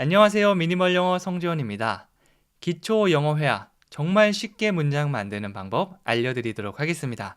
안녕하세요. 미니멀 영어 성지원입니다. 기초 영어 회화, 정말 쉽게 문장 만드는 방법 알려드리도록 하겠습니다.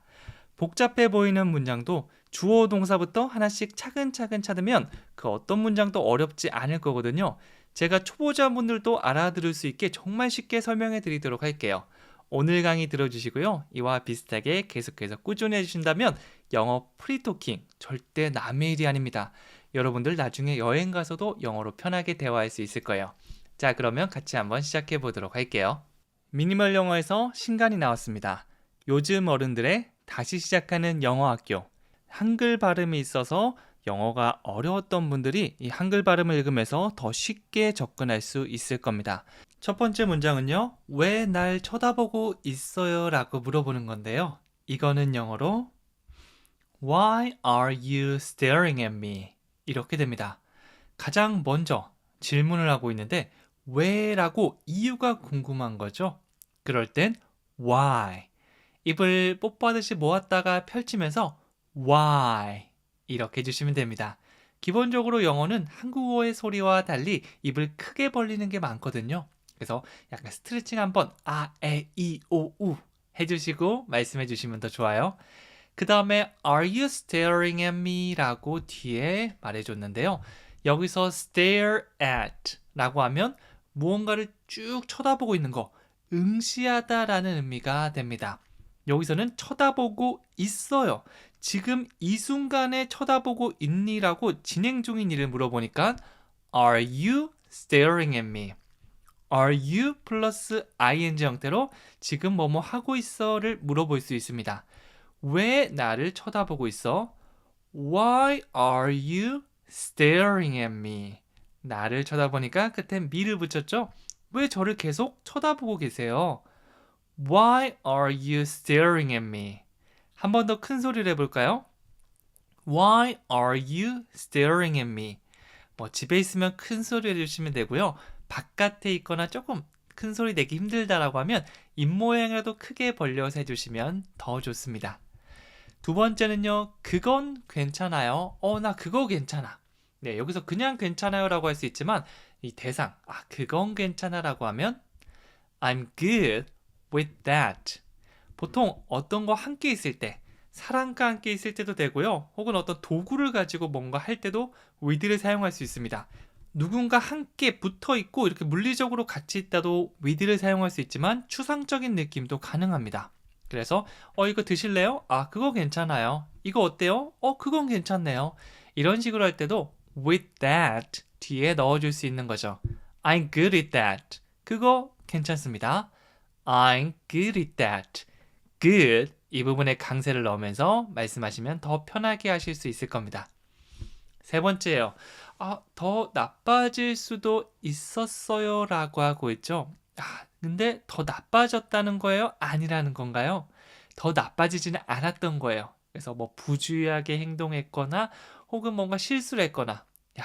복잡해 보이는 문장도 주어 동사부터 하나씩 차근차근 찾으면 그 어떤 문장도 어렵지 않을 거거든요. 제가 초보자분들도 알아들을 수 있게 정말 쉽게 설명해 드리도록 할게요. 오늘 강의 들어주시고요. 이와 비슷하게 계속해서 꾸준히 해주신다면 영어 프리토킹 절대 남의 일이 아닙니다. 여러분들 나중에 여행 가서도 영어로 편하게 대화할 수 있을 거예요. 자, 그러면 같이 한번 시작해 보도록 할게요. 미니멀 영어에서 신간이 나왔습니다. 요즘 어른들의 다시 시작하는 영어 학교. 한글 발음이 있어서 영어가 어려웠던 분들이 이 한글 발음을 읽으면서 더 쉽게 접근할 수 있을 겁니다. 첫 번째 문장은요. 왜 날 쳐다보고 있어요? 라고 물어보는 건데요. 이거는 영어로 Why are you staring at me? 이렇게 됩니다. 가장 먼저 질문을 하고 있는데 왜라고 이유가 궁금한 거죠. 그럴 땐 why. 입을 뽀뽀하듯이 모았다가 펼치면서 why 이렇게 해주시면 됩니다. 기본적으로 영어는 한국어의 소리와 달리 입을 크게 벌리는 게 많거든요. 그래서 약간 스트레칭 한번 아, 에, 이, 오, 우 해주시고 말씀해 주시면 더 좋아요. 그 다음에 Are you staring at me? 라고 뒤에 말해줬는데요. 여기서 stare at 라고 하면 무언가를 쭉 쳐다보고 있는 거, 응시하다 라는 의미가 됩니다. 여기서는 쳐다보고 있어요. 지금 이 순간에 쳐다보고 있니? 라고 진행 중인 일을 물어보니까 Are you staring at me? Are you 플러스 ing 형태로 지금 뭐뭐 하고 있어를 물어볼 수 있습니다. 왜 나를 쳐다보고 있어? Why are you staring at me? 나를 쳐다보니까 끝에 me를 붙였죠? 왜 저를 계속 쳐다보고 계세요? Why are you staring at me? 한 번 더 큰 소리를 해볼까요? Why are you staring at me? 뭐 집에 있으면 큰 소리 해주시면 되고요. 바깥에 있거나 조금 큰 소리 내기 힘들다라고 하면 입 모양이라도 크게 벌려서 해주시면 더 좋습니다. 두 번째는요. 그건 괜찮아요. 나 그거 괜찮아. 네, 여기서 그냥 괜찮아요 라고 할 수 있지만 이 대상, 그건 괜찮아 라고 하면 I'm good with that. 보통 어떤 거 함께 있을 때 사람과 함께 있을 때도 되고요. 혹은 어떤 도구를 가지고 뭔가 할 때도 with를 사용할 수 있습니다. 누군가 함께 붙어 있고 이렇게 물리적으로 같이 있다도 with를 사용할 수 있지만 추상적인 느낌도 가능합니다. 그래서 이거 드실래요? 그거 괜찮아요. 이거 어때요? 그건 괜찮네요. 이런 식으로 할 때도 with that 뒤에 넣어줄 수 있는 거죠. I'm good at that. 그거 괜찮습니다. I'm good at that. good 이 부분에 강세를 넣으면서 말씀하시면 더 편하게 하실 수 있을 겁니다. 세 번째예요. 더 나빠질 수도 있었어요 라고 하고 있죠. 근데 더 나빠졌다는 거예요? 아니라는 건가요? 더 나빠지지는 않았던 거예요. 그래서 뭐 부주의하게 행동했거나 혹은 뭔가 실수를 했거나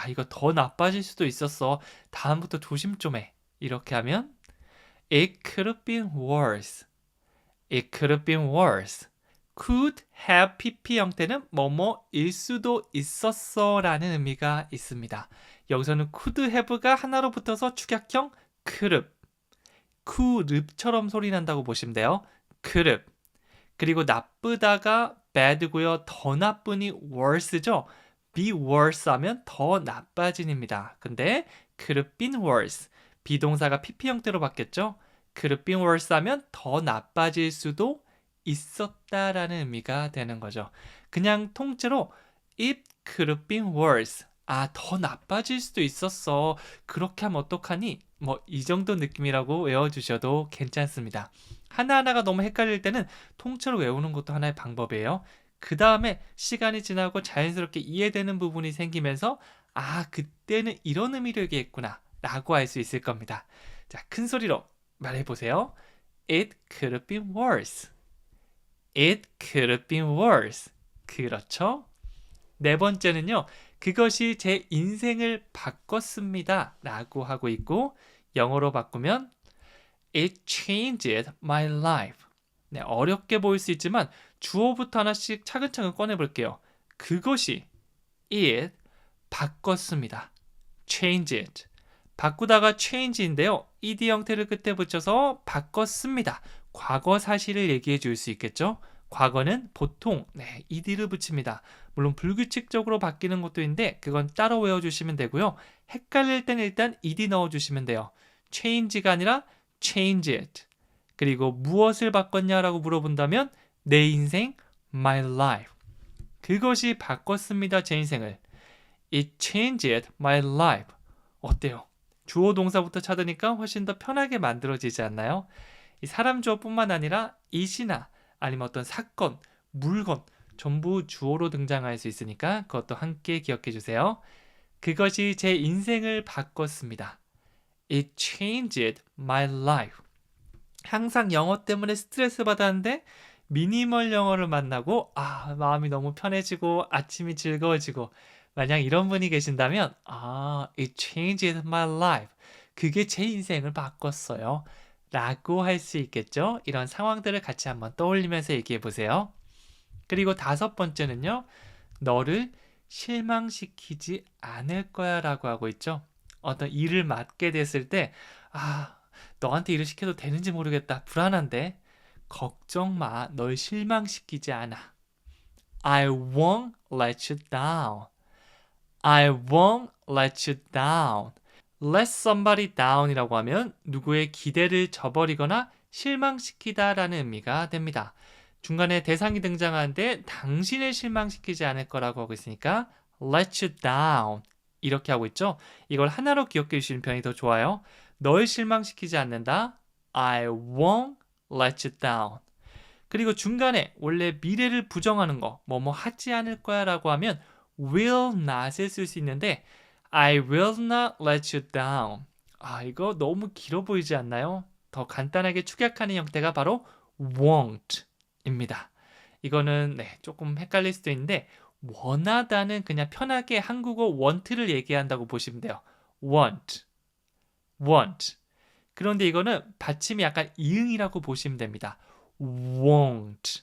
이거 더 나빠질 수도 있었어. 다음부터 조심 좀 해. 이렇게 하면 It could have been worse. It could have been worse. could have pp 형태는 뭐뭐일 수도 있었어 라는 의미가 있습니다. 여기서는 could have가 하나로 붙어서 축약형 could could처럼 소리 난다고 보시면 돼요. could. 그리고 나쁘다가 bad고요. 더 나쁘니 worse죠. be worse 하면 더 나빠진입니다. 근데 could have been worse. 비동사가 pp 형태로 바뀌었죠. could have been worse 하면 더 나빠질 수도 있었다라는 의미가 되는 거죠. 그냥 통째로 it could have been worse. 더 나빠질 수도 있었어. 그렇게 하면 어떡하니? 뭐 이 정도 느낌이라고 외워주셔도 괜찮습니다. 하나하나가 너무 헷갈릴 때는 통째로 외우는 것도 하나의 방법이에요. 그 다음에 시간이 지나고 자연스럽게 이해되는 부분이 생기면서 그때는 이런 의미로 얘기했구나 라고 할 수 있을 겁니다. 자, 큰 소리로 말해보세요. It could have been worse. It could have been worse. 그렇죠? 네 번째는요. 그것이 제 인생을 바꿨습니다. 라고 하고 있고 영어로 바꾸면 It changed my life. 네, 어렵게 보일 수 있지만 주어부터 하나씩 차근차근 꺼내볼게요. 그것이 it 바꿨습니다. changed 바꾸다가 change인데요. ed 형태를 끝에 붙여서 바꿨습니다. 과거 사실을 얘기해 줄 수 있겠죠? 과거는 보통 ed를 붙입니다. 물론 불규칙적으로 바뀌는 것도 있는데 그건 따로 외워주시면 되고요. 헷갈릴 때는 일단 ed 넣어주시면 돼요. change가 아니라 change it. 그리고 무엇을 바꿨냐라고 물어본다면 내 인생, my life. 그것이 바꿨습니다. 제 인생을. It changed my life. 어때요? 주어 동사부터 찾으니까 훨씬 더 편하게 만들어지지 않나요? 이 사람 주어뿐만 아니라 it이나 아니면 어떤 사건, 물건 전부 주어로 등장할 수 있으니까 그것도 함께 기억해 주세요. 그것이 제 인생을 바꿨습니다. It changed my life. 항상 영어 때문에 스트레스 받았는데 미니멀 영어를 만나고 마음이 너무 편해지고 아침이 즐거워지고 만약 이런 분이 계신다면 it changed my life. 그게 제 인생을 바꿨어요. 라고 할 수 있겠죠? 이런 상황들을 같이 한번 떠올리면서 얘기해 보세요. 그리고 5번째는요. 너를 실망시키지 않을 거야 라고 하고 있죠. 어떤 일을 맡게 됐을 때 너한테 일을 시켜도 되는지 모르겠다. 불안한데 걱정 마. 널 실망시키지 않아. I won't let you down. I won't let you down. Let somebody down 이라고 하면 누구의 기대를 저버리거나 실망시키다 라는 의미가 됩니다. 중간에 대상이 등장하는데 당신을 실망시키지 않을 거라고 하고 있으니까 let you down 이렇게 하고 있죠. 이걸 하나로 기억해 주시는 편이 더 좋아요. 널 실망시키지 않는다. I won't let you down. 그리고 중간에 원래 미래를 부정하는 거, 뭐뭐 하지 않을 거야 라고 하면 will not을 쓸 수 있는데 I will not let you down. 이거 너무 길어 보이지 않나요? 더 간단하게 축약하는 형태가 바로 won't 입니다. 이거는 조금 헷갈릴 수도 있는데 원하다는 그냥 편하게 한국어 want를 얘기한다고 보시면 돼요. want. 그런데 이거는 받침이 약간 이응이라고 보시면 됩니다. won't.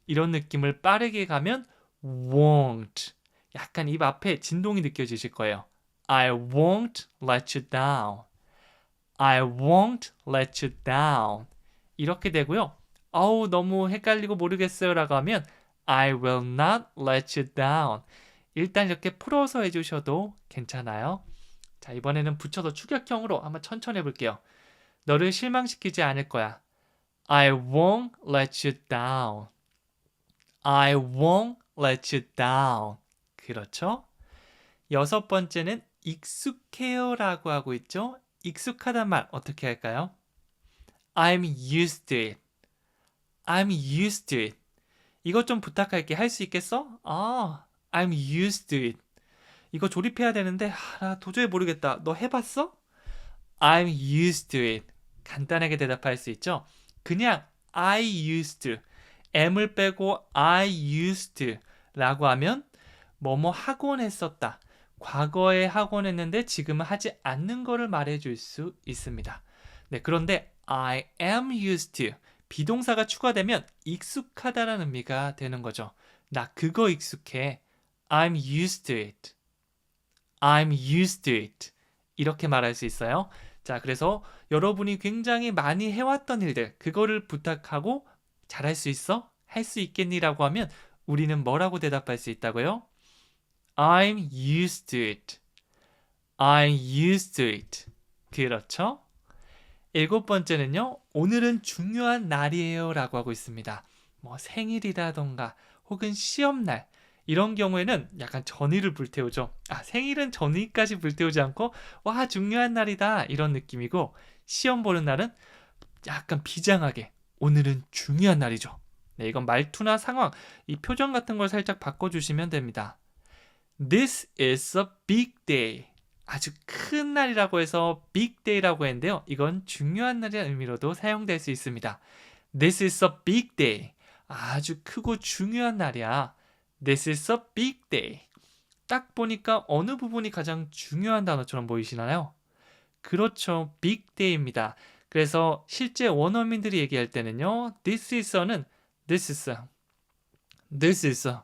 이런 느낌을 빠르게 가면 won't. 약간 입 앞에 진동이 느껴지실 거예요. I won't let you down. I won't let you down. 이렇게 되고요. 너무 헷갈리고 모르겠어요 라고 하면 I will not let you down. 일단 이렇게 풀어서 해주셔도 괜찮아요. 자, 이번에는 붙여서 추격형으로 한번 천천히 해볼게요. 너를 실망시키지 않을 거야. I won't let you down. I won't let you down. 그렇죠? 6번째는 익숙해요 라고 하고 있죠? 익숙하단 말 어떻게 할까요? I'm used to it. I'm used to it. 이것 좀 부탁할게. 할 수 있겠어? I'm used to it. 이거 조립해야 되는데 나 도저히 모르겠다. 너 해봤어? I'm used to it. 간단하게 대답할 수 있죠? 그냥 I used to. M을 빼고 I used to 라고 하면 뭐뭐 하곤 했었다. 과거에 하곤 했는데 지금은 하지 않는 거를 말해줄 수 있습니다. 그런데 I am used to 비동사가 추가되면 익숙하다라는 의미가 되는 거죠. 나 그거 익숙해. I'm used to it. I'm used to it. 이렇게 말할 수 있어요. 자, 그래서 여러분이 굉장히 많이 해왔던 일들, 그거를 부탁하고 잘할 수 있어? 할 수 있겠니? 라고 하면 우리는 뭐라고 대답할 수 있다고요? I'm used to it. I'm used to it. 그렇죠? 7번째는요. 오늘은 중요한 날이에요 라고 하고 있습니다. 생일이라던가 혹은 시험날 이런 경우에는 약간 전의를 불태우죠. 생일은 전의까지 불태우지 않고 와 중요한 날이다 이런 느낌이고 시험 보는 날은 약간 비장하게 오늘은 중요한 날이죠. 이건 말투나 상황, 이 표정 같은 걸 살짝 바꿔주시면 됩니다. This is a big day. 아주 큰 날이라고 해서 big day라고 했는데요. 이건 중요한 날이라는 의미로도 사용될 수 있습니다. This is a big day. 아주 크고 중요한 날이야. This is a big day. 딱 보니까 어느 부분이 가장 중요한 단어처럼 보이시나요? 그렇죠. big day입니다. 그래서 실제 원어민들이 얘기할 때는요. This is a는 This is a. This is a.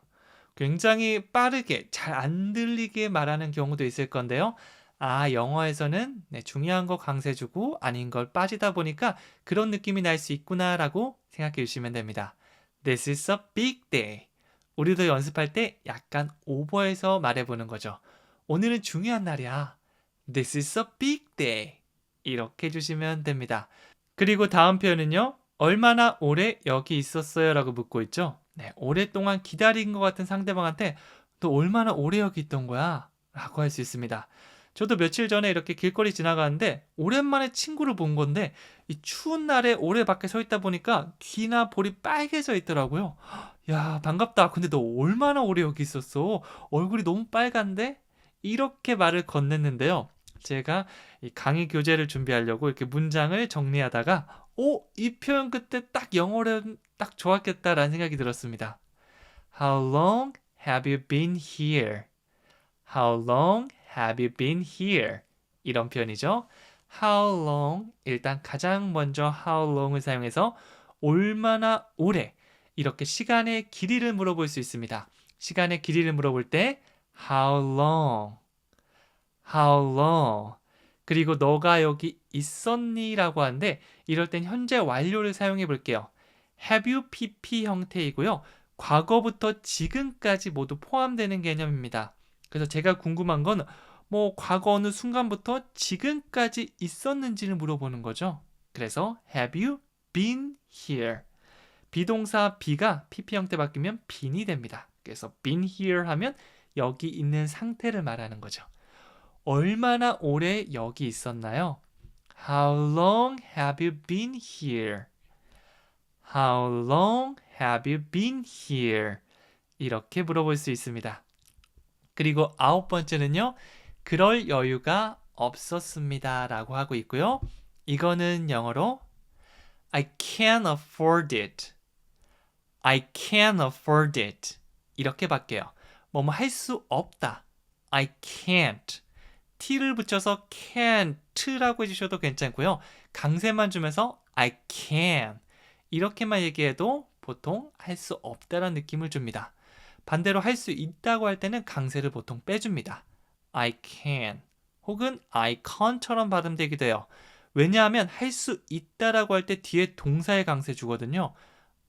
굉장히 빠르게 잘 안 들리게 말하는 경우도 있을 건데요. 아, 영어에서는 중요한 거 강세 주고 아닌 걸 빠지다 보니까 그런 느낌이 날 수 있구나라고 생각해 주시면 됩니다. This is a big day. 우리도 연습할 때 약간 오버해서 말해보는 거죠. 오늘은 중요한 날이야. This is a big day. 이렇게 해주시면 됩니다. 그리고 다음 표현은요. 얼마나 오래 여기 있었어요? 라고 묻고 있죠. 네, 오랫동안 기다린 것 같은 상대방한테 너 얼마나 오래 여기 있던 거야? 라고 할 수 있습니다. 저도 며칠 전에 이렇게 길거리 지나가는데 오랜만에 친구를 본 건데 이 추운 날에 오래 밖에 서 있다 보니까 귀나 볼이 빨개져 있더라고요. 야, 반갑다. 근데 너 얼마나 오래 여기 있었어? 얼굴이 너무 빨간데? 이렇게 말을 건넸는데요. 제가 이 강의 교재를 준비하려고 이렇게 문장을 정리하다가 이 표현 그때 딱 영어로 딱 좋았겠다라는 생각이 들었습니다. How long have you been here? How long have you been here? 이런 표현이죠. How long, 일단 가장 먼저 how long을 사용해서 얼마나 오래, 이렇게 시간의 길이를 물어볼 수 있습니다. 시간의 길이를 물어볼 때 how long, how long. 그리고 너가 여기 있었니? 라고 하는데 이럴 땐 현재 완료를 사용해 볼게요. have you pp 형태이고요. 과거부터 지금까지 모두 포함되는 개념입니다. 그래서 제가 궁금한 건 과거 어느 순간부터 지금까지 있었는지를 물어보는 거죠. 그래서 have you been here? 비동사 be가 pp 형태 바뀌면 been이 됩니다. 그래서 been here 하면 여기 있는 상태를 말하는 거죠. 얼마나 오래 여기 있었나요? How long have you been here? How long have you been here? 이렇게 물어볼 수 있습니다. 그리고 9번째는요. 그럴 여유가 없었습니다 라고 하고 있고요. 이거는 영어로 I can't afford it. I can't afford it. 이렇게 바뀌어요. 뭐뭐 할 수 없다. I can't. t를 붙여서 can't라고 해주셔도 괜찮고요. 강세만 주면서 I can. 이렇게만 얘기해도 보통 할 수 없다라는 느낌을 줍니다. 반대로 할 수 있다고 할 때는 강세를 보통 빼줍니다. I can 혹은 I can처럼 발음되기도 해요. 왜냐하면 할 수 있다라고 할 때 뒤에 동사의 강세 주거든요.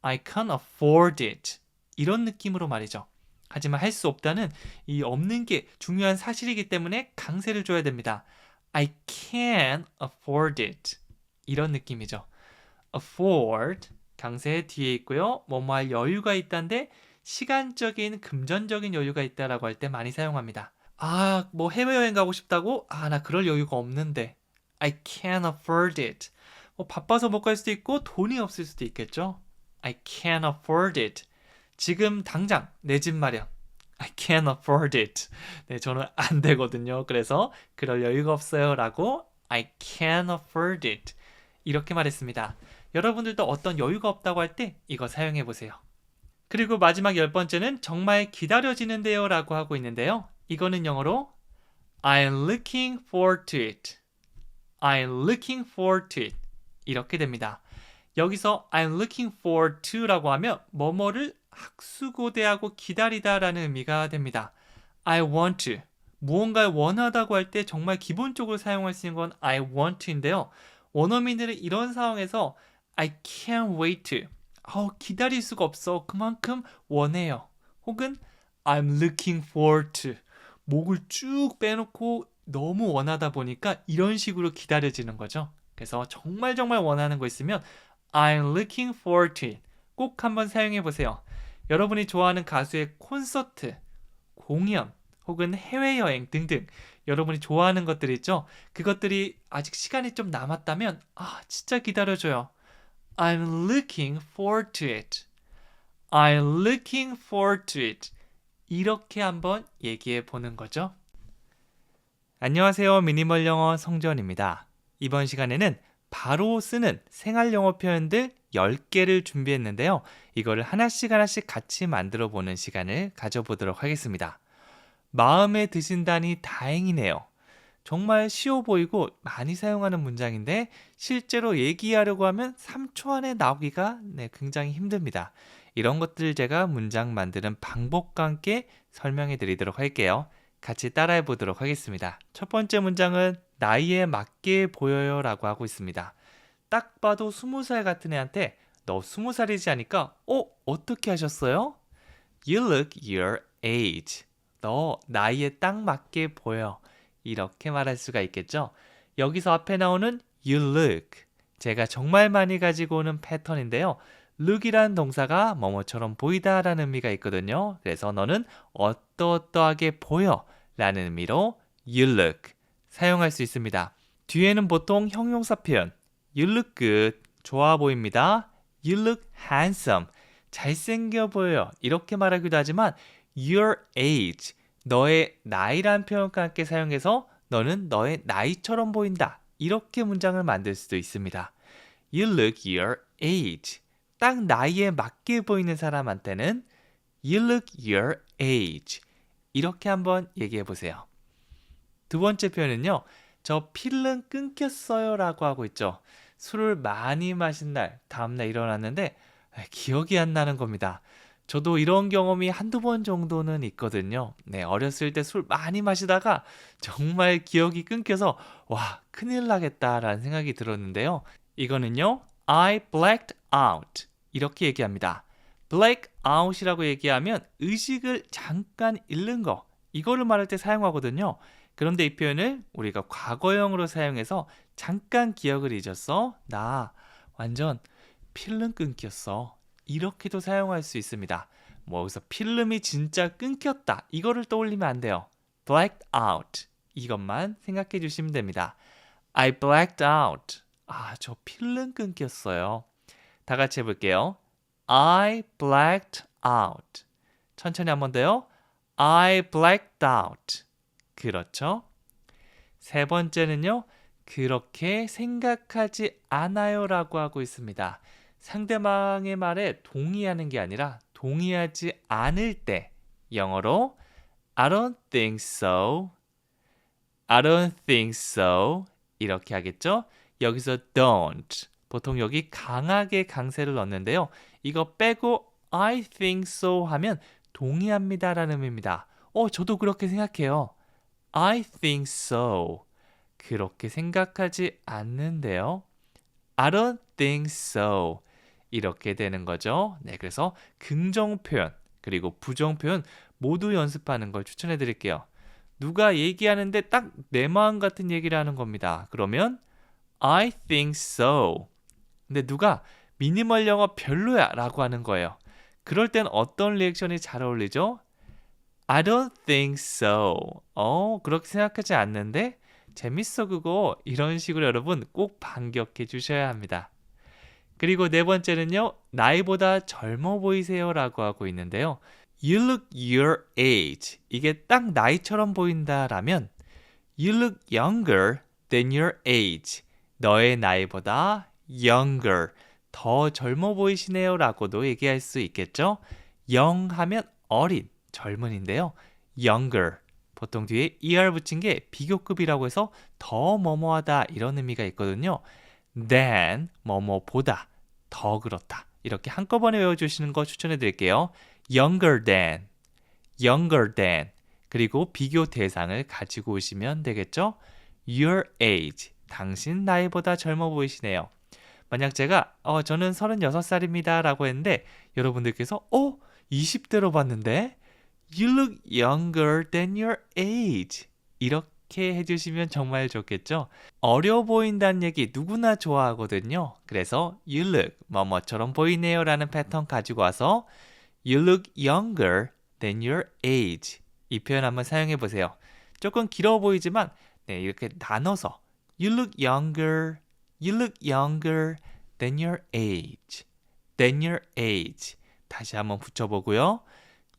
I can't afford it. 이런 느낌으로 말이죠. 하지만 할 수 없다는 이 없는 게 중요한 사실이기 때문에 강세를 줘야 됩니다. I can't afford it. 이런 느낌이죠. afford 강세 뒤에 있고요. 뭐뭐 할 여유가 있다인데 시간적인 금전적인 여유가 있다라고 할 때 많이 사용합니다. 해외여행 가고 싶다고? 나 그럴 여유가 없는데. I can't afford it. 바빠서 못 갈 수도 있고 돈이 없을 수도 있겠죠. I can't afford it. 지금 당장 내 집 마련. I can't afford it. 네, 저는 안 되거든요. 그래서 그럴 여유가 없어요 라고 I can't afford it. 이렇게 말했습니다. 여러분들도 어떤 여유가 없다고 할 때 이거 사용해 보세요. 그리고 마지막 10번째는 정말 기다려지는데요 라고 하고 있는데요. 이거는 영어로 I'm looking forward to it. I'm looking forward to it. 이렇게 됩니다. 여기서 I'm looking forward to 라고 하면 뭐뭐를 학수고대하고 기다리다 라는 의미가 됩니다. I want to. 무언가를 원하다고 할 때 정말 기본적으로 사용할 수 있는 건 I want to인데요. 원어민들은 이런 상황에서 I can't wait to. 기다릴 수가 없어. 그만큼 원해요. 혹은 I'm looking forward to. 목을 쭉 빼놓고 너무 원하다 보니까 이런 식으로 기다려지는 거죠. 그래서 정말 원하는 거 있으면 I'm looking forward to it. 꼭 한번 사용해 보세요. 여러분이 좋아하는 가수의 콘서트, 공연, 혹은 해외여행 등등 여러분이 좋아하는 것들 있죠? 그것들이 아직 시간이 좀 남았다면 진짜 기다려줘요. I'm looking forward to it. I'm looking forward to it. 이렇게 한번 얘기해 보는 거죠. 안녕하세요. 미니멀 영어 성재원입니다. 이번 시간에는 바로 쓰는 생활 영어 표현들 10개를 준비했는데요. 이거를 하나씩 같이 만들어 보는 시간을 가져보도록 하겠습니다. 마음에 드신다니 다행이네요. 정말 쉬워 보이고 많이 사용하는 문장인데 실제로 얘기하려고 하면 3초 안에 나오기가 굉장히 힘듭니다. 이런 것들을 제가 문장 만드는 방법과 함께 설명해 드리도록 할게요. 같이 따라해 보도록 하겠습니다. 첫 번째 문장은 나이에 맞게 보여요 라고 하고 있습니다. 딱 봐도 20살 같은 애한테 너 20살이지 하니까 어떻게 하셨어요? You look your age. 너 나이에 딱 맞게 보여. 이렇게 말할 수가 있겠죠? 여기서 앞에 나오는 you look. 제가 정말 많이 가지고 오는 패턴인데요. look이란 동사가 뭐뭐처럼 보이다 라는 의미가 있거든요. 그래서 너는 어떠어떠하게 보여 라는 의미로 you look 사용할 수 있습니다. 뒤에는 보통 형용사 표현 you look good, 좋아 보입니다. You look handsome, 잘생겨 보여요. 이렇게 말하기도 하지만 your age, 너의 나이란 표현과 함께 사용해서 너는 너의 나이처럼 보인다. 이렇게 문장을 만들 수도 있습니다. You look your age. 딱 나이에 맞게 보이는 사람한테는 You look your age. 이렇게 한번 얘기해 보세요. 두 번째 표현은요. 저 필름 끊겼어요 라고 하고 있죠. 술을 많이 마신 날, 다음날 일어났는데 기억이 안 나는 겁니다. 저도 이런 경험이 한두 번 정도는 있거든요. 네, 어렸을 때 술 많이 마시다가 정말 기억이 끊겨서 와, 큰일 나겠다라는 생각이 들었는데요. 이거는요. I blacked out 이렇게 얘기합니다. black out이라고 얘기하면 의식을 잠깐 잃는 거 이거를 말할 때 사용하거든요. 그런데 이 표현을 우리가 과거형으로 사용해서 잠깐 기억을 잊었어. 나 완전 필름 끊겼어. 이렇게도 사용할 수 있습니다. 뭐 여기서 필름이 진짜 끊겼다. 이거를 떠올리면 안 돼요. blacked out. 이것만 생각해 주시면 됩니다. I blacked out. 저 필름 끊겼어요. 다 같이 해볼게요. I blacked out. 천천히 한 번 더요. I blacked out. 그렇죠? 세 번째는요. 그렇게 생각하지 않아요 라고 하고 있습니다. 상대방의 말에 동의하는 게 아니라 동의하지 않을 때 영어로 I don't think so, I don't think so 이렇게 하겠죠? 여기서 don't 보통 여기 강하게 강세를 넣는데요. 이거 빼고 I think so 하면 동의합니다 라는 의미입니다. 저도 그렇게 생각해요. I think so. 그렇게 생각하지 않는데요. I don't think so. 이렇게 되는 거죠. 네, 그래서 긍정 표현 그리고 부정 표현 모두 연습하는 걸 추천해 드릴게요. 누가 얘기하는데 딱 내 마음 같은 얘기를 하는 겁니다. 그러면 I think so. 근데 누가 미니멀 영어 별로야 라고 하는 거예요. 그럴 땐 어떤 리액션이 잘 어울리죠? I don't think so. 그렇게 생각하지 않는데 재밌어 그거. 이런 식으로 여러분 꼭 반격해 주셔야 합니다. 그리고 네 번째는요. 나이보다 젊어 보이세요 라고 하고 있는데요. You look your age. 이게 딱 나이처럼 보인다라면 You look younger than your age. 너의 나이보다 younger, 더 젊어 보이시네요 라고도 얘기할 수 있겠죠. young 하면 어린, 젊은인데요. younger, 보통 뒤에 er 붙인 게 비교급이라고 해서 더 뭐뭐하다 이런 의미가 있거든요. than, 뭐뭐보다, 더 그렇다. 이렇게 한꺼번에 외워주시는 거 추천해 드릴게요. younger than, younger than. 그리고 비교 대상을 가지고 오시면 되겠죠. your age, 당신 나이보다 젊어 보이시네요. 만약 제가 저는 36살입니다 라고 했는데 여러분들께서 20대로 봤는데 You look younger than your age. 이렇게 해주시면 정말 좋겠죠. 어려 보인다는 얘기 누구나 좋아하거든요. 그래서 You look 뭐뭐처럼 보이네요 라는 패턴 가지고 와서 You look younger than your age. 이 표현 한번 사용해 보세요. 조금 길어 보이지만 이렇게 나눠서 You look younger, you look younger than your age, than your age. 다시 한번 붙여보고요.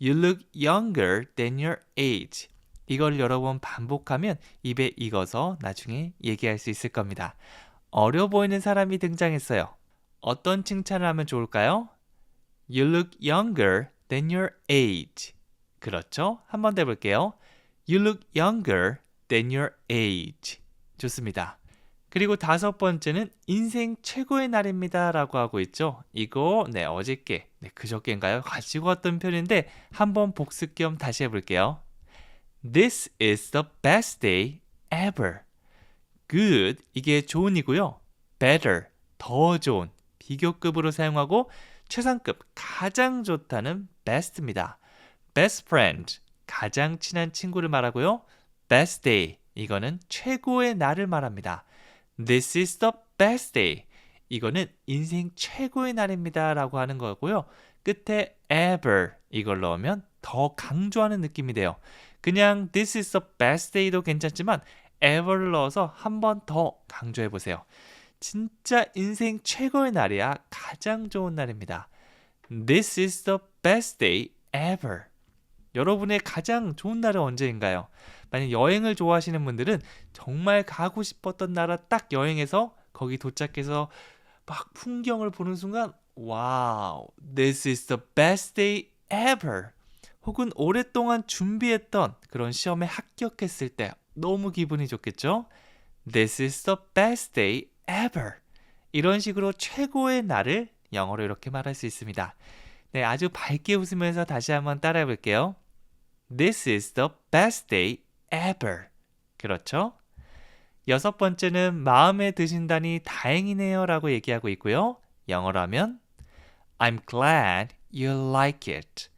You look younger than your age. 이걸 여러 번 반복하면 입에 익어서 나중에 얘기할 수 있을 겁니다. 어려 보이는 사람이 등장했어요. 어떤 칭찬을 하면 좋을까요? You look younger than your age. 그렇죠? 한 번 더 해볼게요. You look younger than your age. 좋습니다. 그리고 다섯 번째는 인생 최고의 날입니다 라고 하고 있죠. 이거 어저께, 그저께인가요? 가지고 왔던 표현인데 한번 복습 겸 다시 해볼게요. This is the best day ever. Good, 이게 좋은이고요. Better, 더 좋은, 비교급으로 사용하고 최상급, 가장 좋다는 best입니다. Best friend, 가장 친한 친구를 말하고요. Best day, 이거는 최고의 날을 말합니다. This is the best day. 이거는 인생 최고의 날입니다 라고 하는 거고요. 끝에 ever 이걸 넣으면 더 강조하는 느낌이 돼요. 그냥 this is the best day도 괜찮지만 ever를 넣어서 한 번 더 강조해 보세요. 진짜 인생 최고의 날이야. 가장 좋은 날입니다. This is the best day ever. 여러분의 가장 좋은 날은 언제인가요? 만약 여행을 좋아하시는 분들은 정말 가고 싶었던 나라 딱 여행해서 거기 도착해서 막 풍경을 보는 순간 와우, this is the best day ever. 혹은 오랫동안 준비했던 그런 시험에 합격했을 때 너무 기분이 좋겠죠? This is the best day ever. 이런 식으로 최고의 날을 영어로 이렇게 말할 수 있습니다. 네, 아주 밝게 웃으면서 다시 한번 따라해 볼게요. This is the best day ever. 그렇죠? 여섯 번째는 마음에 드신다니 다행이네요 라고 얘기하고 있고요. 영어로 하면 I'm glad you like it.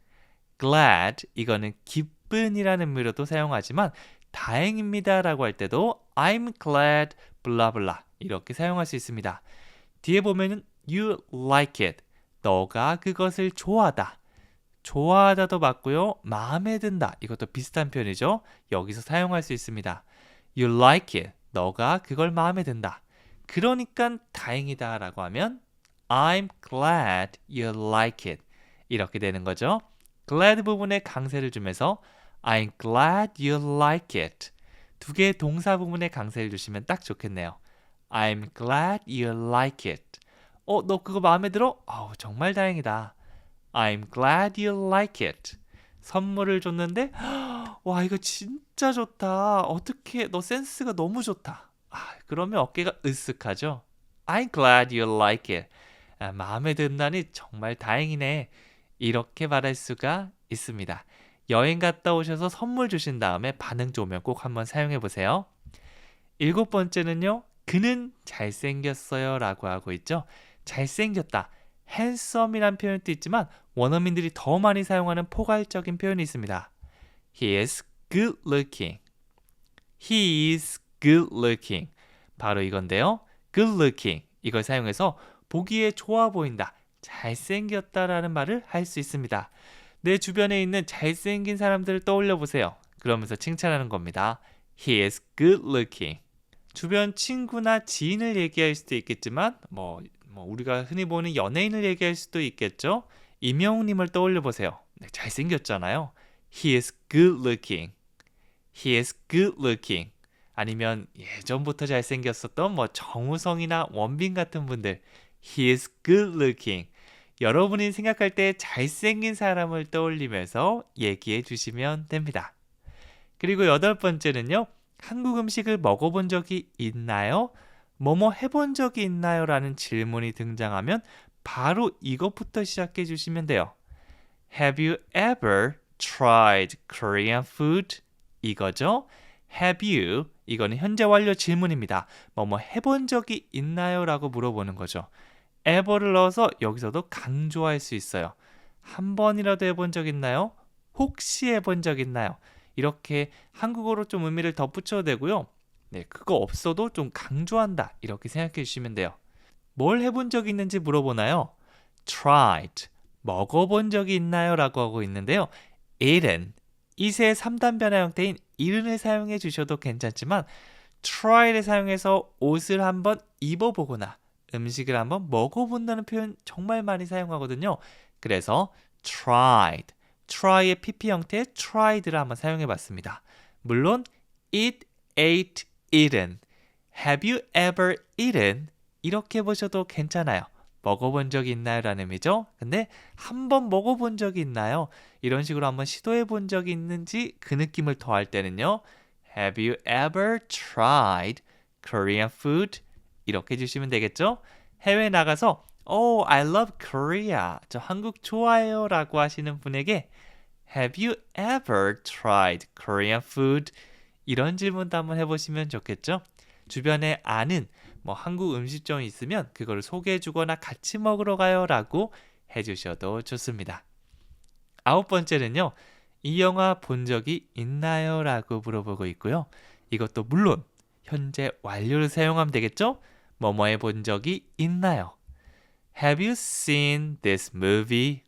glad, 이거는 기쁜이라는 의미로도 사용하지만 다행입니다 라고 할 때도 I'm glad blah blah 이렇게 사용할 수 있습니다. 뒤에 보면은 you like it. 너가 그것을 좋아하다. 좋아하다도 맞고요. 마음에 든다. 이것도 비슷한 표현이죠. 여기서 사용할 수 있습니다. You like it. 너가 그걸 마음에 든다. 그러니까 다행이다 라고 하면 I'm glad you like it. 이렇게 되는 거죠. glad 부분에 강세를 주면서 I'm glad you like it. 두 개의 동사 부분에 강세를 주시면 딱 좋겠네요. I'm glad you like it. 너 그거 마음에 들어? 정말 다행이다. I'm glad you like it. 선물을 줬는데 와 이거 진짜 좋다. 어떻게 너 센스가 너무 좋다. 그러면 어깨가 으쓱하죠. I'm glad you like it. 마음에 든다니 정말 다행이네. 이렇게 말할 수가 있습니다. 여행 갔다 오셔서 선물 주신 다음에 반응 좋으면 꼭 한번 사용해 보세요. 일곱 번째는요. 그는 잘생겼어요 라고 하고 있죠. 잘생겼다. handsome이란 표현도 있지만 원어민들이 더 많이 사용하는 포괄적인 표현이 있습니다. He is good looking. He is good looking. 바로 이건데요. good looking. 이걸 사용해서 보기에 좋아 보인다. 잘생겼다라는 말을 할 수 있습니다. 내 주변에 있는 잘생긴 사람들을 떠올려 보세요. 그러면서 칭찬하는 겁니다. He is good looking. 주변 친구나 지인을 얘기할 수도 있겠지만 우리가 흔히 보는 연예인을 얘기할 수도 있겠죠. 이명웅님을 떠올려 보세요. 네, 잘생겼잖아요. He is good looking. He is good looking. 아니면 예전부터 잘생겼었던 정우성이나 원빈 같은 분들. He is good looking. 여러분이 생각할 때 잘생긴 사람을 떠올리면서 얘기해 주시면 됩니다. 그리고 여덟 번째는요. 한국 음식을 먹어본 적이 있나요? 뭐뭐 해본 적이 있나요? 라는 질문이 등장하면 바로 이것부터 시작해 주시면 돼요. Have you ever tried Korean food? 이거죠. Have you? 이거는 현재 완료 질문입니다. 뭐뭐 해본 적이 있나요? 라고 물어보는 거죠. ever를 넣어서 여기서도 강조할 수 있어요. 한 번이라도 해본 적 있나요? 혹시 해본 적 있나요? 이렇게 한국어로 좀 의미를 덧붙여도 되고요. 네, 그거 없어도 좀 강조한다. 이렇게 생각해 주시면 돼요. 뭘 해본 적이 있는지 물어보나요? tried, 먹어본 적이 있나요? 라고 하고 있는데요. eaten, 이세의 3단 변화 형태인 eaten을 사용해 주셔도 괜찮지만 try를 사용해서 옷을 한번 입어보거나 음식을 한번 먹어본다는 표현 정말 많이 사용하거든요. 그래서 tried, try의 pp 형태의 tried를 한번 사용해 봤습니다. 물론 eat, ate, eaten, have you ever eaten? 이렇게 보셔도 괜찮아요. 먹어본 적이 있나요? 라는 의미죠. 근데 한번 먹어본 적이 있나요? 이런 식으로 한번 시도해 본 적이 있는지 그 느낌을 더할 때는요. Have you ever tried Korean food? 이렇게 해주시면 되겠죠? 해외 나가서 I love Korea. 저 한국 좋아해요 라고 하시는 분에게 Have you ever tried Korean food? 이런 질문도 한번 해보시면 좋겠죠? 주변에 아는 한국 음식점이 있으면 그걸 소개해주거나 같이 먹으러 가요 라고 해주셔도 좋습니다. 9번째는요. 이 영화 본 적이 있나요? 라고 물어보고 있고요. 이것도 물론 현재 완료를 사용하면 되겠죠? 뭐뭐해 본 적이 있나요? Have you seen this movie?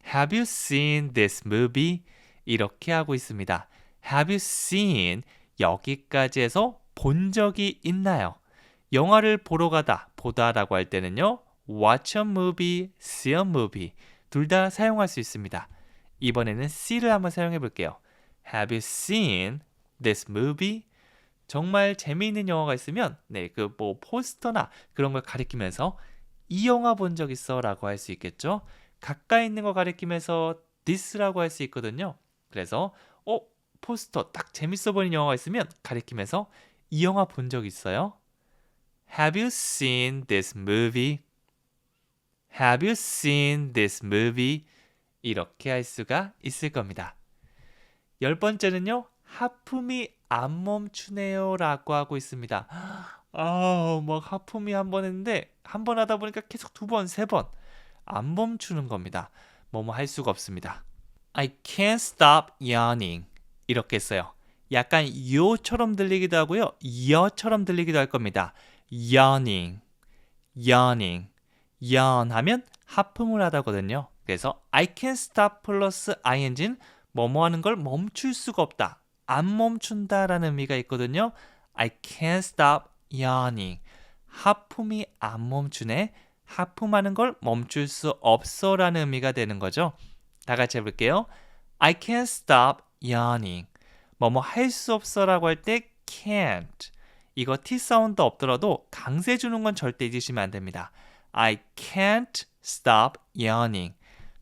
Have you seen this movie? 이렇게 하고 있습니다. Have you seen 여기까지 해서 본 적이 있나요? 영화를 보러 가다, 보다라고 할 때는요. watch a movie, see a movie 둘 다 사용할 수 있습니다. 이번에는 see를 한번 사용해 볼게요. Have you seen this movie? 정말 재미있는 영화가 있으면 포스터나 그런 걸 가리키면서 이 영화 본 적 있어 라고 할 수 있겠죠. 가까이 있는 거 가리키면서 this라고 할 수 있거든요. 그래서 포스터 딱 재밌어 보이는 영화가 있으면 가리키면서 이 영화 본 적 있어요? Have you seen this movie? Have you seen this movie? 이렇게 할 수가 있을 겁니다. 10번째는요. 하품이 안 멈추네요 라고 하고 있습니다. 하품이 한 번 했는데 한 번 하다 보니까 계속 2번, 3번 안 멈추는 겁니다. 할 수가 없습니다. I can't stop yawning 이렇게 써요. 약간 요처럼 들리기도 하고요. 여처럼 들리기도 할 겁니다. yawning, yawning, yawn 하면 하품을 하다거든요. 그래서 I can't stop 플러스 ing는 뭐뭐 하는 걸 멈출 수가 없다. 안 멈춘다라는 의미가 있거든요. I can't stop yawning. 하품이 안 멈추네. 하품하는 걸 멈출 수 없어 라는 의미가 되는 거죠. 다 같이 해볼게요. I can't stop yawning. 뭐뭐 할 수 없어 라고 할 때 can't. 이거 T 사운드 없더라도 강세 주는 건 절대 잊으시면 안 됩니다. I can't stop yawning.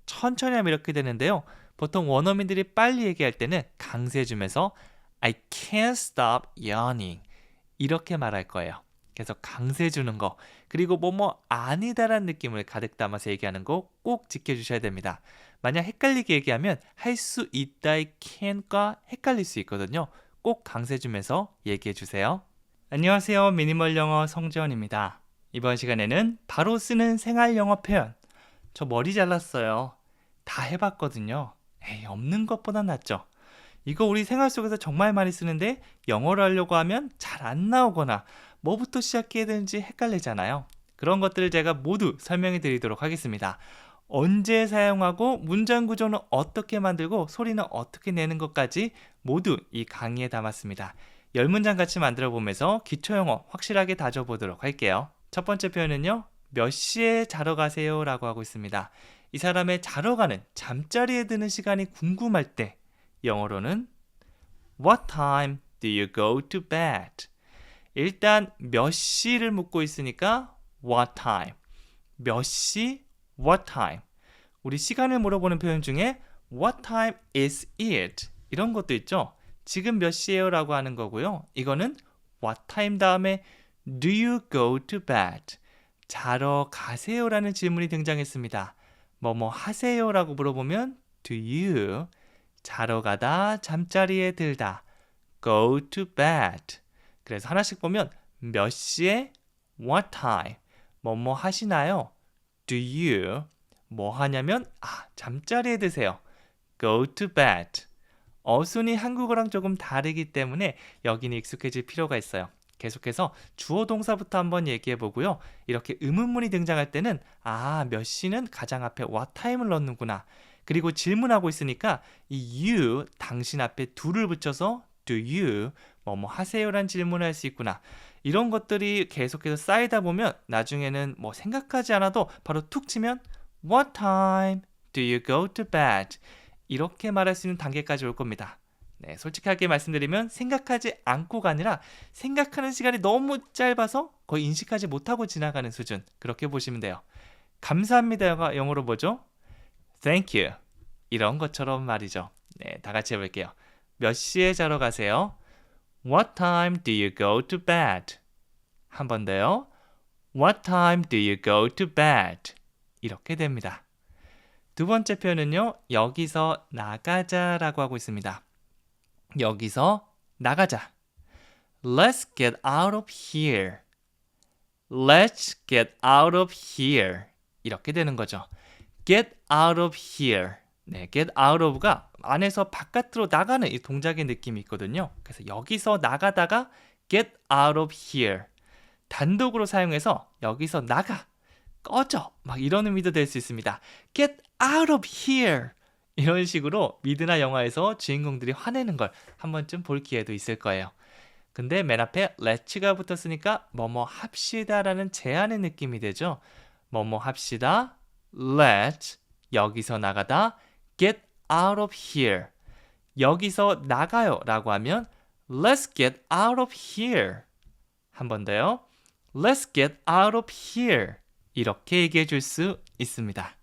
천천히 하면 이렇게 되는데요. 보통 원어민들이 빨리 얘기할 때는 강세 주면서 I can't stop yawning 이렇게 말할 거예요. 그래서 강세 주는 거 그리고 아니다라는 느낌을 가득 담아서 얘기하는 거 꼭 지켜주셔야 됩니다. 만약 헷갈리게 얘기하면 할 수 있다의 can과 헷갈릴 수 있거든요. 꼭 강세 주면서 얘기해 주세요. 안녕하세요. 미니멀 영어 성지원입니다. 이번 시간에는 바로 쓰는 생활 영어 표현. 저 머리 잘랐어요. 다 해봤거든요. 없는 것보다 낫죠. 이거 우리 생활 속에서 정말 많이 쓰는데 영어를 하려고 하면 잘 안 나오거나 뭐부터 시작해야 되는지 헷갈리잖아요. 그런 것들을 제가 모두 설명해 드리도록 하겠습니다. 언제 사용하고 문장 구조는 어떻게 만들고 소리는 어떻게 내는 것까지 모두 이 강의에 담았습니다. 10문장 같이 만들어 보면서 기초 영어 확실하게 다져보도록 할게요. 첫 번째 표현은요. 몇 시에 자러 가세요? 라고 하고 있습니다. 이 사람의 자러 가는 잠자리에 드는 시간이 궁금할 때 영어로는 What time do you go to bed? 일단 몇 시를 묻고 있으니까 What time? 몇 시? What time? 우리 시간을 물어보는 표현 중에 What time is it? 이런 것도 있죠. 지금 몇 시예요? 라고 하는 거고요. 이거는 What time 다음에 Do you go to bed? 자러 가세요? 라는 질문이 등장했습니다. 뭐뭐 하세요? 라고 물어보면 Do you? 자러 가다, 잠자리에 들다. Go to bed. 그래서 하나씩 보면 몇 시에? What time? 뭐뭐 하시나요? Do you? 뭐 하냐면 잠자리에 드세요. Go to bed. 어순이 한국어랑 조금 다르기 때문에 여기는 익숙해질 필요가 있어요. 계속해서 주어 동사부터 한번 얘기해 보고요. 이렇게 의문문이 등장할 때는 몇 시는 가장 앞에 what time을 넣는구나. 그리고 질문하고 있으니까 이 you, 당신 앞에 do를 붙여서 do you, 뭐뭐 하세요라는 질문을 할 수 있구나. 이런 것들이 계속해서 쌓이다 보면 나중에는 생각하지 않아도 바로 툭 치면 What time do you go to bed? 이렇게 말할 수 있는 단계까지 올 겁니다. 네, 솔직하게 말씀드리면 생각하지 않고가 아니라 생각하는 시간이 너무 짧아서 거의 인식하지 못하고 지나가는 수준. 그렇게 보시면 돼요. 감사합니다가 영어로 뭐죠? Thank you. 이런 것처럼 말이죠. 네, 다 같이 해볼게요. 몇 시에 자러 가세요? What time do you go to bed? 한 번 더요. What time do you go to bed? 이렇게 됩니다. 두 번째 표현은요. 여기서 나가자라고 하고 있습니다. 여기서 나가자. Let's get out of here. Let's get out of here. 이렇게 되는 거죠. Get out of here. 네, get out of가 안에서 바깥으로 나가는 이 동작의 느낌이 있거든요. 그래서 여기서 나가다가 get out of here. 단독으로 사용해서 여기서 나가, 꺼져, 막 이런 의미도 될 수 있습니다. Get out of here. 이런 식으로 미드나 영화에서 주인공들이 화내는 걸 한 번쯤 볼 기회도 있을 거예요. 근데 맨 앞에 let's가 붙었으니까 뭐뭐 합시다라는 제안의 느낌이 되죠. 뭐뭐 합시다, let's, 여기서 나가다, get out of here. 여기서 나가요 라고 하면 let's get out of here. 한 번 더요. Let's get out of here. 이렇게 얘기해 줄 수 있습니다.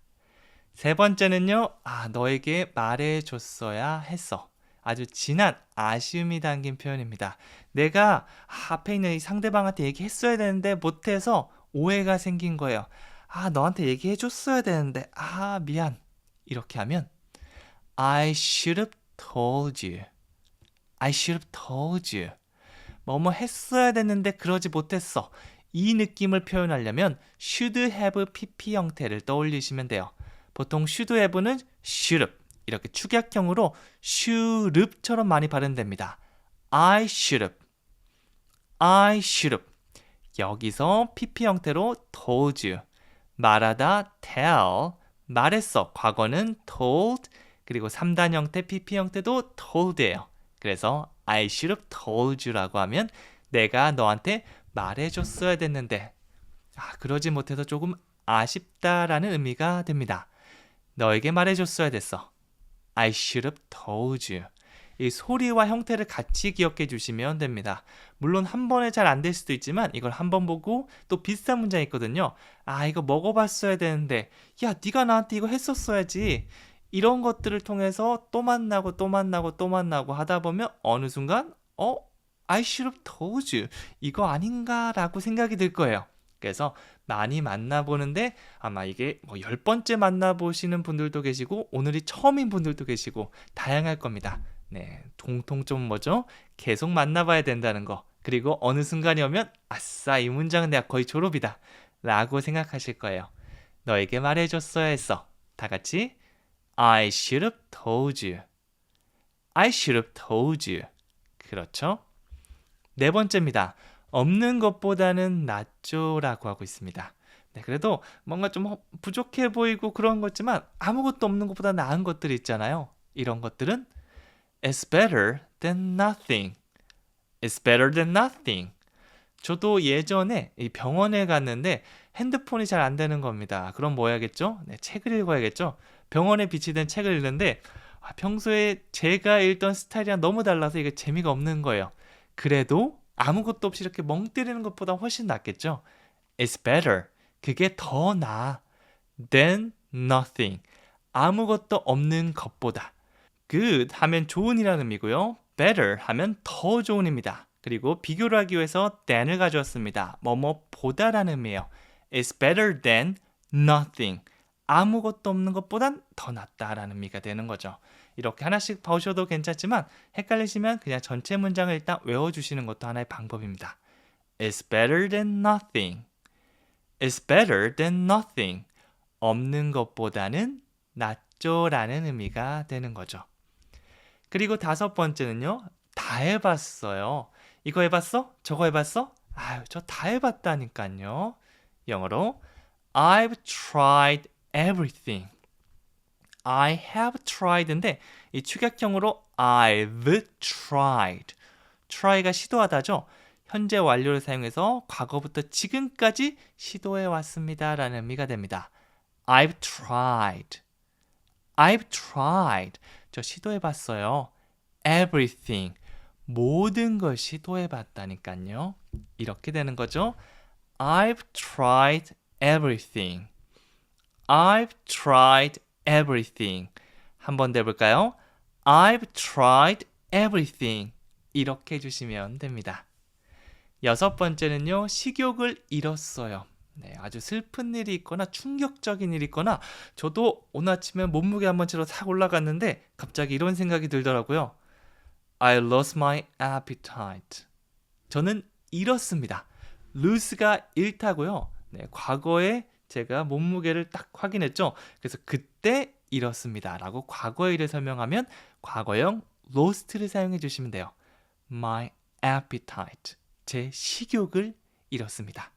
세 번째는요. 너에게 말해줬어야 했어. 아주 진한 아쉬움이 담긴 표현입니다. 내가 앞에 있는 이 상대방한테 얘기했어야 되는데 못해서 오해가 생긴 거예요. 너한테 얘기해줬어야 되는데 미안. 이렇게 하면 I should have told you. I should have told you. 뭐뭐 했어야 됐는데 그러지 못했어. 이 느낌을 표현하려면 should have pp 형태를 떠올리시면 돼요. 보통 should have는 should have 이렇게 축약형으로 should have처럼 많이 발음됩니다. I should have. I should have. 여기서 pp 형태로 told you. 말하다 tell. 말했어. 과거는 told. 그리고 3단 형태 pp 형태도 told예요. 그래서 I should have told you라고 하면 내가 너한테 말해줬어야 됐는데 그러지 못해서 조금 아쉽다라는 의미가 됩니다. 너에게 말해줬어야 됐어. I should have told you. 이 소리와 형태를 같이 기억해 주시면 됩니다. 물론 한 번에 잘 안 될 수도 있지만 이걸 한 번 보고 또 비슷한 문장이 있거든요. 이거 먹어봤어야 되는데 야 네가 나한테 이거 했었어야지. 이런 것들을 통해서 또 만나고 또 만나고 또 만나고 하다 보면 어느 순간 I should have told you. 이거 아닌가라고 생각이 들 거예요. 그래서 많이 만나보는데 아마 이게 10번째 만나보시는 분들도 계시고 오늘이 처음인 분들도 계시고 다양할 겁니다. 네, 공통점 뭐죠? 계속 만나봐야 된다는 거. 그리고 어느 순간이 오면 아싸 이 문장은 내가 거의 졸업이다 라고 생각하실 거예요. 너에게 말해줬어야 했어. 다 같이 I should have told you. I should have told you. 그렇죠? 네 번째입니다. 없는 것보다는 낫죠 라고 하고 있습니다. 네, 그래도 뭔가 좀 부족해 보이고 그런 거지만 아무것도 없는 것보다 나은 것들이 있잖아요. 이런 것들은 It's better than nothing. It's better than nothing. 저도 예전에 이 병원에 갔는데 핸드폰이 잘 안 되는 겁니다. 그럼 뭐 해야겠죠? 네, 책을 읽어야겠죠? 병원에 비치된 책을 읽는데 평소에 제가 읽던 스타일이랑 너무 달라서 이게 재미가 없는 거예요. 그래도 아무것도 없이 이렇게 멍 때리는 것보다 훨씬 낫겠죠? It's better. 그게 더 나아. Than nothing. 아무것도 없는 것보다. Good 하면 좋은이라는 의미고요. Better 하면 더 좋은입니다. 그리고 비교를 하기 위해서 than을 가져왔습니다. 뭐뭐보다라는 의미예요. It's better than nothing. 아무것도 없는 것보단 더 낫다라는 의미가 되는 거죠. 이렇게 하나씩 봐오셔도 괜찮지만 헷갈리시면 그냥 전체 문장을 일단 외워주시는 것도 하나의 방법입니다. It's better than nothing. It's better than nothing. 없는 것보다는 낫죠라는 의미가 되는 거죠. 그리고 다섯 번째는요. 다 해봤어요. 이거 해봤어? 저거 해봤어? 저 다 해봤다니까요. 영어로 I've tried everything. I have tried인데 이 축약형으로 I've tried. try가 시도하다죠. 현재 완료를 사용해서 과거부터 지금까지 시도해 왔습니다 라는 의미가 됩니다. I've tried. I've tried. 저 시도해 봤어요. Everything. 모든 걸 시도해 봤다니까요. 이렇게 되는 거죠. I've tried everything. I've tried everything. 한 번 더 해볼까요? I've tried everything. 이렇게 해주시면 됩니다. 여섯 번째는요. 식욕을 잃었어요. 네, 아주 슬픈 일이 있거나 충격적인 일이 있거나 저도 오늘 아침에 몸무게 한번 채로 탁 올라갔는데 갑자기 이런 생각이 들더라고요. I lost my appetite. 저는 잃었습니다. lose가 잃다고요. 네, 과거에 제가 몸무게를 딱 확인했죠. 그래서 그때 잃었습니다 라고 과거의 일을 설명하면 과거형 lost를 사용해 주시면 돼요. My appetite. 제 식욕을 잃었습니다.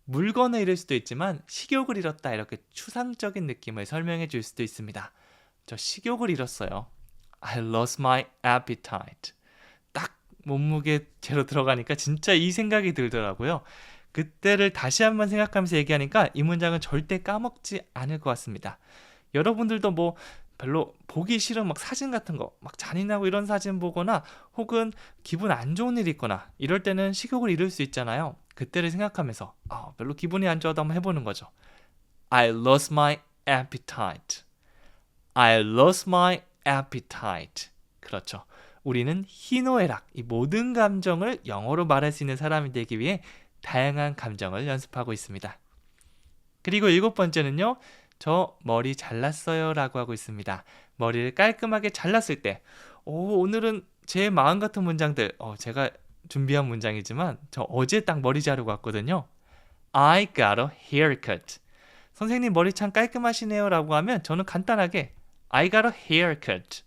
물건을 잃을 수도 있지만 식욕을 잃었다 이렇게 추상적인 느낌을 설명해 줄 수도 있습니다. 저 식욕을 잃었어요. I lost my appetite. 딱 몸무게째로 들어가니까 진짜 이 생각이 들더라고요. 그때를 다시 한번 생각하면서 얘기하니까 이 문장은 절대 까먹지 않을 것 같습니다. 여러분들도 뭐 별로 보기 싫은 막 사진 같은 거 막 잔인하고 이런 사진 보거나 혹은 기분 안 좋은 일이 있거나 이럴 때는 식욕을 잃을 수 있잖아요. 그때를 생각하면서 별로 기분이 안 좋아도 한번 해보는 거죠. I lost my appetite. I lost my appetite. 그렇죠. 우리는 희노애락, 이 모든 감정을 영어로 말할 수 있는 사람이 되기 위해 다양한 감정을 연습하고 있습니다. 그리고 7번째는요. 저 머리 잘랐어요 라고 하고 있습니다. 머리를 깔끔하게 잘랐을 때 오늘은 제 마음 같은 문장들 제가 준비한 문장이지만 저 어제 딱 머리 자르고 왔거든요. I got a haircut. 선생님 머리 참 깔끔하시네요 라고 하면 저는 간단하게 I got a haircut.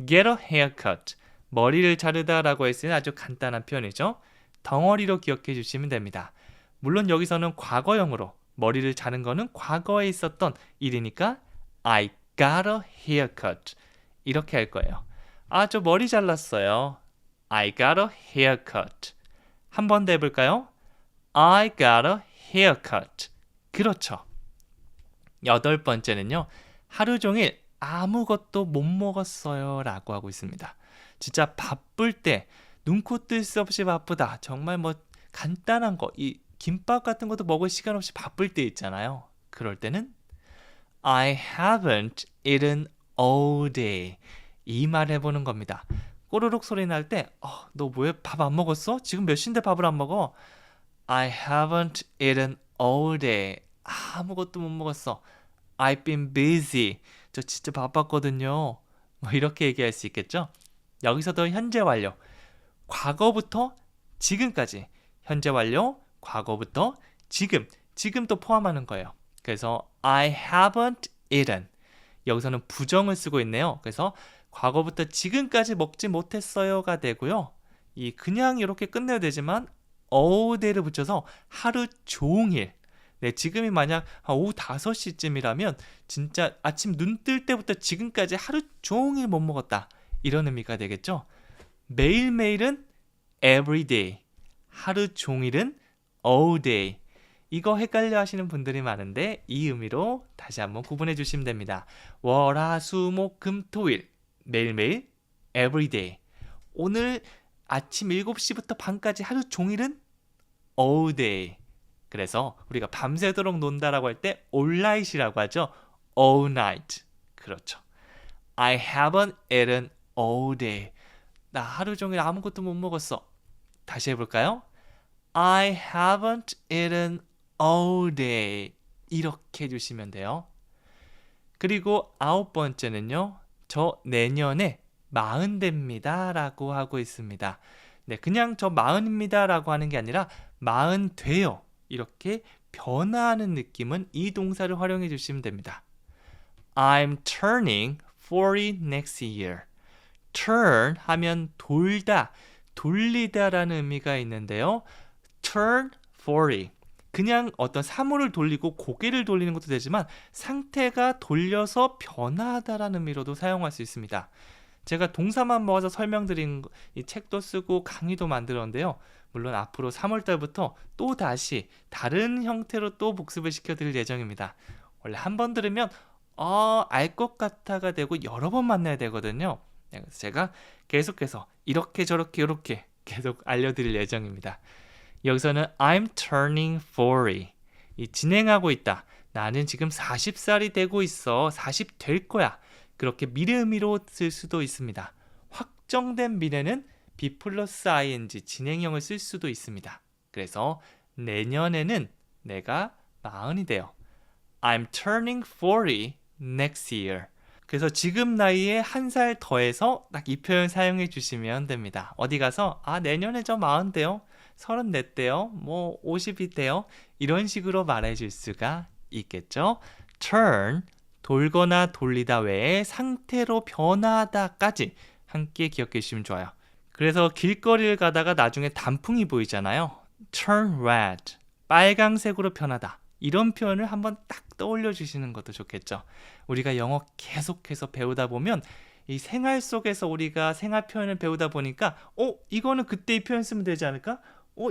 get a haircut. 머리를 자르다 라고 했으니 아주 간단한 표현이죠. 덩어리로 기억해 주시면 됩니다. 물론 여기서는 과거형으로 머리를 자른 거는 과거에 있었던 일이니까 I got a haircut 이렇게 할 거예요. 저 머리 잘랐어요. I got a haircut. 한 번 더 해볼까요? I got a haircut. 그렇죠. 8번째는요. 하루 종일 아무것도 못 먹었어요 라고 하고 있습니다. 진짜 바쁠 때 눈코 뜰 수 없이 바쁘다. 정말 뭐 간단한 거, 이 김밥 같은 것도 먹을 시간 없이 바쁠 때 있잖아요. 그럴 때는 I haven't eaten all day. 이 말 해보는 겁니다. 꼬르륵 소리 날 때 너 왜 밥 안 먹었어? 지금 몇 시인데 밥을 안 먹어? I haven't eaten all day. 아무것도 못 먹었어. I've been busy. 저 진짜 바빴거든요. 뭐 이렇게 얘기할 수 있겠죠? 여기서도 현재 완료. 과거부터 지금까지. 현재 완료, 과거부터 지금도 포함하는 거예요. 그래서 I haven't eaten. 여기서는 부정을 쓰고 있네요. 그래서 과거부터 지금까지 먹지 못했어요가 되고요. 이 그냥 이렇게 끝내야 되지만 all day를 붙여서 하루 종일. 네, 지금이 만약 오후 5시쯤이라면 진짜 아침 눈 뜰 때부터 지금까지 하루 종일 못 먹었다. 이런 의미가 되겠죠. 매일매일은 every day. 하루 종일은 all day. 이거 헷갈려 하시는 분들이 많은데 이 의미로 다시 한번 구분해 주시면 됩니다. 월, 화, 수, 목, 금, 토일. 매일매일 every day. 오늘 아침 7시부터 밤까지 하루 종일은 all day. 그래서 우리가 밤새도록 논다라고 할 때 all night이라고 하죠. all night. 그렇죠. I haven't eaten all day. 나 하루 종일 아무것도 못 먹었어. 다시 해볼까요? I haven't eaten all day. 이렇게 해주시면 돼요. 그리고 9번째는요. 저 내년에 40 됩니다 라고 하고 있습니다. 네, 그냥 저 40입니다 라고 하는 게 아니라 40 돼요. 이렇게 변화하는 느낌은 이 동사를 활용해 주시면 됩니다. I'm turning 40 next year. turn 하면 돌다, 돌리다 라는 의미가 있는데요. turn 40. 그냥 어떤 사물을 돌리고 고개를 돌리는 것도 되지만 상태가 돌려서 변화하다라는 의미로도 사용할 수 있습니다. 제가 동사만 모아서 설명드린 이 책도 쓰고 강의도 만들었는데요. 물론 앞으로 3월달부터 또 다시 다른 형태로 또 복습을 시켜드릴 예정입니다. 원래 한 번 들으면 알 것 같아가 되고 여러 번 만나야 되거든요. 그래서 제가 계속해서 이렇게 저렇게 이렇게 계속 알려드릴 예정입니다. 여기서는 I'm turning 40. 이 진행하고 있다. 나는 지금 40살이 되고 있어. 40 될 거야. 그렇게 미래 의미로 쓸 수도 있습니다. 확정된 미래는 be 플러스 ing 진행형을 쓸 수도 있습니다. 그래서 내년에는 내가 마흔이 돼요. I'm turning 40 next year. 그래서 지금 나이에 한 살 더해서 딱 이 표현 사용해 주시면 됩니다. 어디 가서 내년에 저 40 돼요. 34 돼요. 뭐 50이 돼요. 이런 식으로 말해 줄 수가 있겠죠. turn 돌거나 돌리다 외에 상태로 변하다까지 함께 기억해 주시면 좋아요. 그래서 길거리를 가다가 나중에 단풍이 보이잖아요. turn red 빨강색으로 변하다. 이런 표현을 한번 딱 떠올려 주시는 것도 좋겠죠. 우리가 영어 계속해서 배우다 보면 이 생활 속에서 우리가 생활 표현을 배우다 보니까 이거는 그때 이 표현 쓰면 되지 않을까?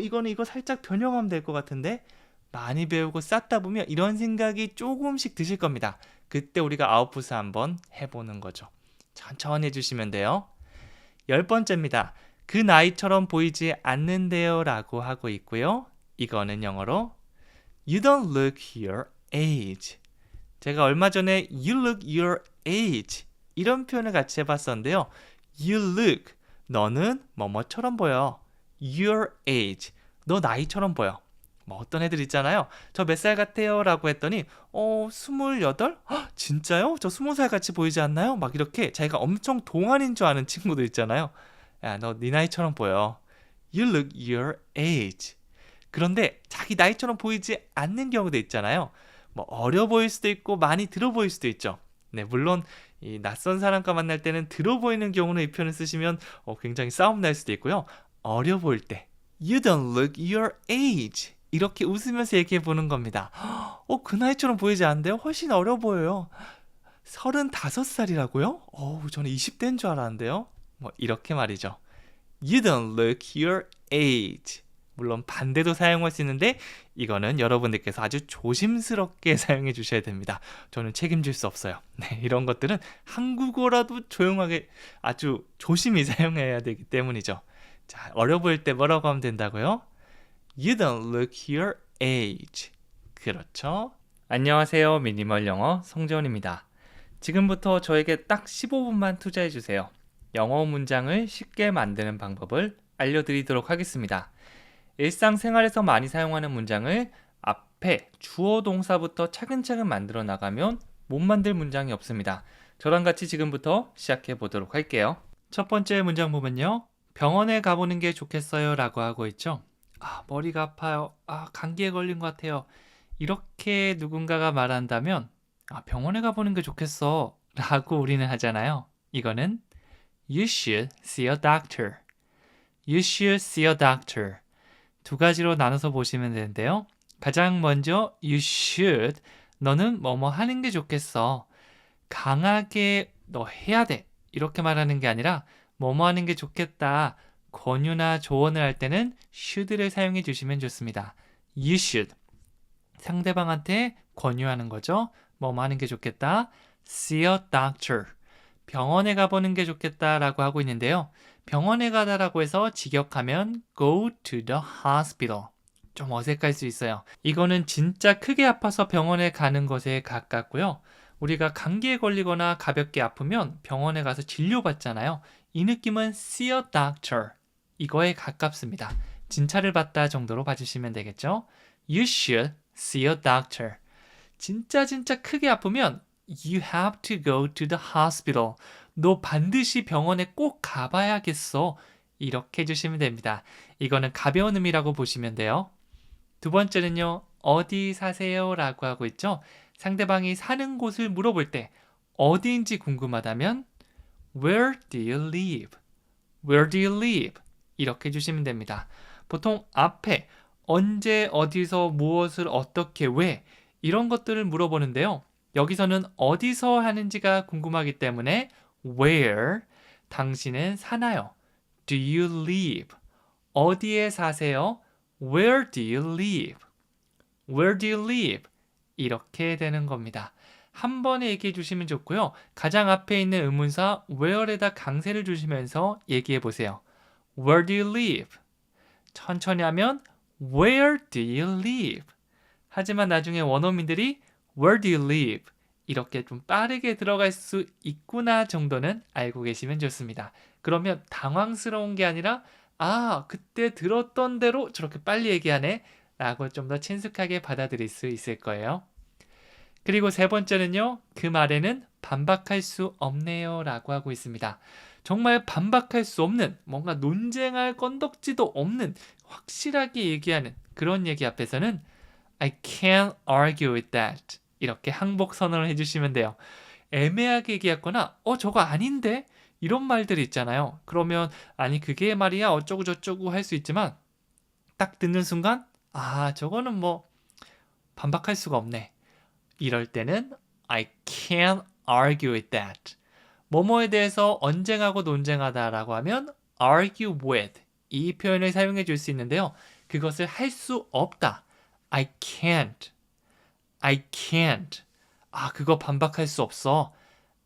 이거는 이거 살짝 변형하면 될 것 같은데? 많이 배우고 쌓다 보면 이런 생각이 조금씩 드실 겁니다. 그때 우리가 아웃풋을 한번 해보는 거죠. 천천히 해주시면 돼요. 10번째입니다. 그 나이처럼 보이지 않는데요 라고 하고 있고요. 이거는 영어로 You don't look your age. 제가 얼마 전에 You look your age 이런 표현을 같이 해봤었는데요. You look, 너는 뭐뭐처럼 보여. Your age, 너 나이처럼 보여. 뭐 어떤 애들 있잖아요. 저 몇 살 같아요? 라고 했더니 28? 헉, 진짜요? 저 20살 같이 보이지 않나요? 막 이렇게 자기가 엄청 동안인 줄 아는 친구들 있잖아요. 야, 너 네 나이처럼 보여. You look your age. 그런데 자기 나이처럼 보이지 않는 경우도 있잖아요. 뭐 어려 보일 수도 있고 많이 들어 보일 수도 있죠. 네, 물론 이 낯선 사람과 만날 때는 들어 보이는 경우는 이 표현을 쓰시면 굉장히 싸움 날 수도 있고요. 어려 보일 때 You don't look your age 이렇게 웃으면서 얘기해 보는 겁니다. 그 나이처럼 보이지 않는데요? 훨씬 어려 보여요. 35살이라고요? 저는 20대인 줄 알았는데요. 뭐 이렇게 말이죠. You don't look your age. 물론 반대도 사용할 수 있는데 이거는 여러분들께서 아주 조심스럽게 사용해 주셔야 됩니다. 저는 책임질 수 없어요. 네, 이런 것들은 한국어라도 조용하게 아주 조심히 사용해야 되기 때문이죠. 자, 어려 보일 때 뭐라고 하면 된다고요? You don't look your age. 그렇죠? 안녕하세요. 미니멀 영어 송재원입니다. 지금부터 저에게 딱 15분만 투자해 주세요. 영어 문장을 쉽게 만드는 방법을 알려드리도록 하겠습니다. 일상생활에서 많이 사용하는 문장을 앞에 주어 동사부터 차근차근 만들어 나가면 못 만들 문장이 없습니다. 저랑 같이 지금부터 시작해 보도록 할게요. 첫 번째 문장 보면요. 병원에 가보는 게 좋겠어요 라고 하고 있죠. 머리가 아파요. 감기에 걸린 것 같아요. 이렇게 누군가가 말한다면 병원에 가보는 게 좋겠어 라고 우리는 하잖아요. 이거는 You should see a doctor. You should see a doctor. 두 가지로 나눠서 보시면 되는데요. 가장 먼저 you should, 너는 뭐뭐 하는 게 좋겠어. 강하게 너 해야 돼. 이렇게 말하는 게 아니라 뭐뭐 하는 게 좋겠다. 권유나 조언을 할 때는 should를 사용해 주시면 좋습니다. You should. 상대방한테 권유하는 거죠. 뭐뭐 하는 게 좋겠다. See a doctor. 병원에 가보는 게 좋겠다라고 하고 있는데요. 병원에 가다라고 해서 직역하면 go to the hospital. 좀 어색할 수 있어요. 이거는 진짜 크게 아파서 병원에 가는 것에 가깝고요. 우리가 감기에 걸리거나 가볍게 아프면 병원에 가서 진료받잖아요. 이 느낌은 see a doctor. 이거에 가깝습니다. 진찰을 받다 정도로 봐주시면 되겠죠. You should see a doctor. 진짜 크게 아프면 You have to go to the hospital. 너 반드시 병원에 꼭 가봐야겠어. 이렇게 해주시면 됩니다. 이거는 가벼운 의미라고 보시면 돼요. 두 번째는요. 어디 사세요? 라고 하고 있죠. 상대방이 사는 곳을 물어볼 때 어디인지 궁금하다면 Where do you live? Where do you live? 이렇게 해주시면 됩니다. 보통 앞에 언제, 어디서, 무엇을, 어떻게, 왜 이런 것들을 물어보는데요. 여기서는 어디서 하는지가 궁금하기 때문에 Where, 당신은 사나요? Do you live? 어디에 사세요? Where do you live? Where do you live? 이렇게 되는 겁니다. 한 번에 얘기해 주시면 좋고요. 가장 앞에 있는 의문사 where에다 강세를 주시면서 얘기해 보세요. Where do you live? 천천히 하면 Where do you live? 하지만 나중에 원어민들이 Where do you live? 이렇게 좀 빠르게 들어갈 수 있구나 정도는 알고 계시면 좋습니다. 그러면 당황스러운 게 아니라 그때 들었던 대로 저렇게 빨리 얘기하네. 라고 좀 더 친숙하게 받아들일 수 있을 거예요. 그리고 세 번째는요. 그 말에는 반박할 수 없네요 라고 하고 있습니다. 정말 반박할 수 없는, 뭔가 논쟁할 건덕지도 없는, 확실하게 얘기하는 그런 얘기 앞에서는 I can't argue with that. 이렇게 항복 선언을 해주시면 돼요. 애매하게 얘기했거나 저거 아닌데? 이런 말들이 있잖아요. 그러면 아니 그게 말이야 어쩌고 저쩌고 할 수 있지만 딱 듣는 순간 저거는 뭐 반박할 수가 없네. 이럴 때는 I can't argue with that. 뭐뭐에 대해서 언쟁하고 논쟁하다라고 하면 argue with 이 표현을 사용해 줄 수 있는데요. 그것을 할 수 없다. I can't. I can't. 그거 반박할 수 없어.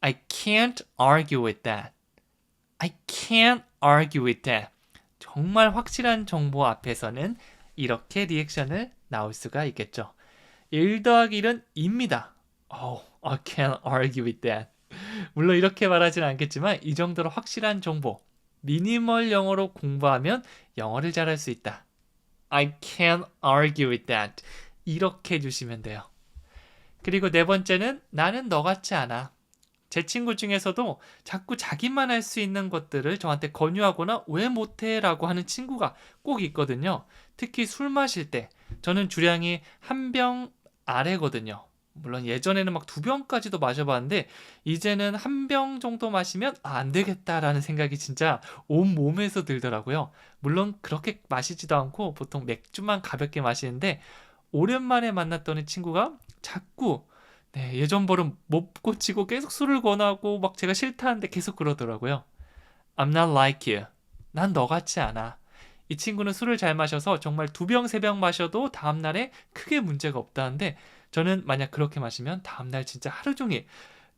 I can't argue with that. I can't argue with that. 정말 확실한 정보 앞에서는 이렇게 리액션을 나올 수가 있겠죠. 1 더하기 1은 2입니다. I can't argue with that. 물론 이렇게 말하진 않겠지만 이 정도로 확실한 정보, 미니멀 영어로 공부하면 영어를 잘할 수 있다. I can't argue with that. 이렇게 해주시면 돼요. 그리고 네 번째는 나는 너 같지 않아. 제 친구 중에서도 자꾸 자기만 할 수 있는 것들을 저한테 권유하거나 왜 못해? 라고 하는 친구가 꼭 있거든요. 특히 술 마실 때 저는 주량이 1병 아래거든요. 물론 예전에는 막 2병까지도 마셔봤는데 이제는 1병 정도 마시면 안 되겠다라는 생각이 진짜 온 몸에서 들더라고요. 물론 그렇게 마시지도 않고 보통 맥주만 가볍게 마시는데 오랜만에 만났더니 친구가 자꾸 예전 버릇 못 고치고 계속 술을 권하고 막 제가 싫다는데 계속 그러더라고요. I'm not like you. 난 너 같지 않아. 이 친구는 술을 잘 마셔서 정말 2병, 3병 마셔도 다음날에 크게 문제가 없다는데 저는 만약 그렇게 마시면 다음날 진짜 하루 종일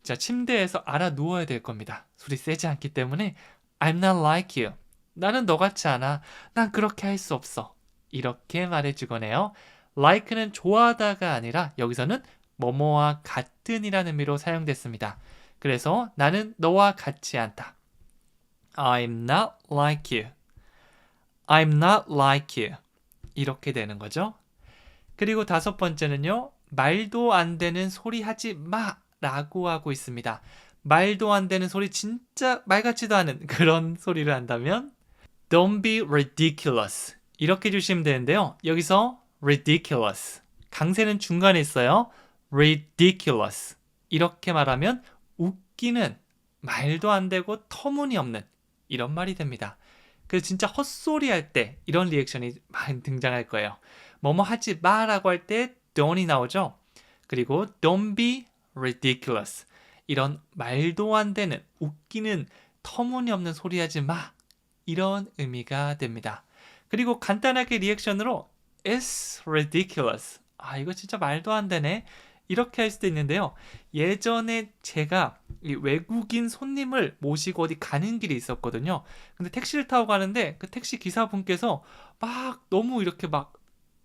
진짜 침대에서 알아 누워야 될 겁니다. 술이 세지 않기 때문에 I'm not like you. 나는 너 같지 않아. 난 그렇게 할 수 없어. 이렇게 말해주곤 해요. like는 좋아하다가 아니라 여기서는 뭐뭐와 같은이라는 의미로 사용됐습니다. 그래서 나는 너와 같지 않다. I'm not like you. I'm not like you. 이렇게 되는 거죠. 그리고 5번째는요. 말도 안 되는 소리 하지 마 라고 하고 있습니다. 말도 안 되는 소리, 진짜 말 같지도 않은 그런 소리를 한다면 Don't be ridiculous. 이렇게 주시면 되는데요. 여기서 ridiculous. 강세는 중간에 있어요. ridiculous. 이렇게 말하면 웃기는, 말도 안 되고 터무니없는 이런 말이 됩니다. 그래서 진짜 헛소리 할 때 이런 리액션이 많이 등장할 거예요. 뭐뭐 하지 마라고 할 때 don't이 나오죠. 그리고 don't be ridiculous. 이런 말도 안 되는, 웃기는, 터무니없는 소리 하지 마. 이런 의미가 됩니다. 그리고 간단하게 리액션으로 It's ridiculous. 이거 진짜 말도 안 되네. 이렇게 할 수도 있는데요. 예전에 제가 이 외국인 손님을 모시고 어디 가는 길이 있었거든요. 근데 택시를 타고 가는데 그 택시 기사분께서 막 너무 이렇게 막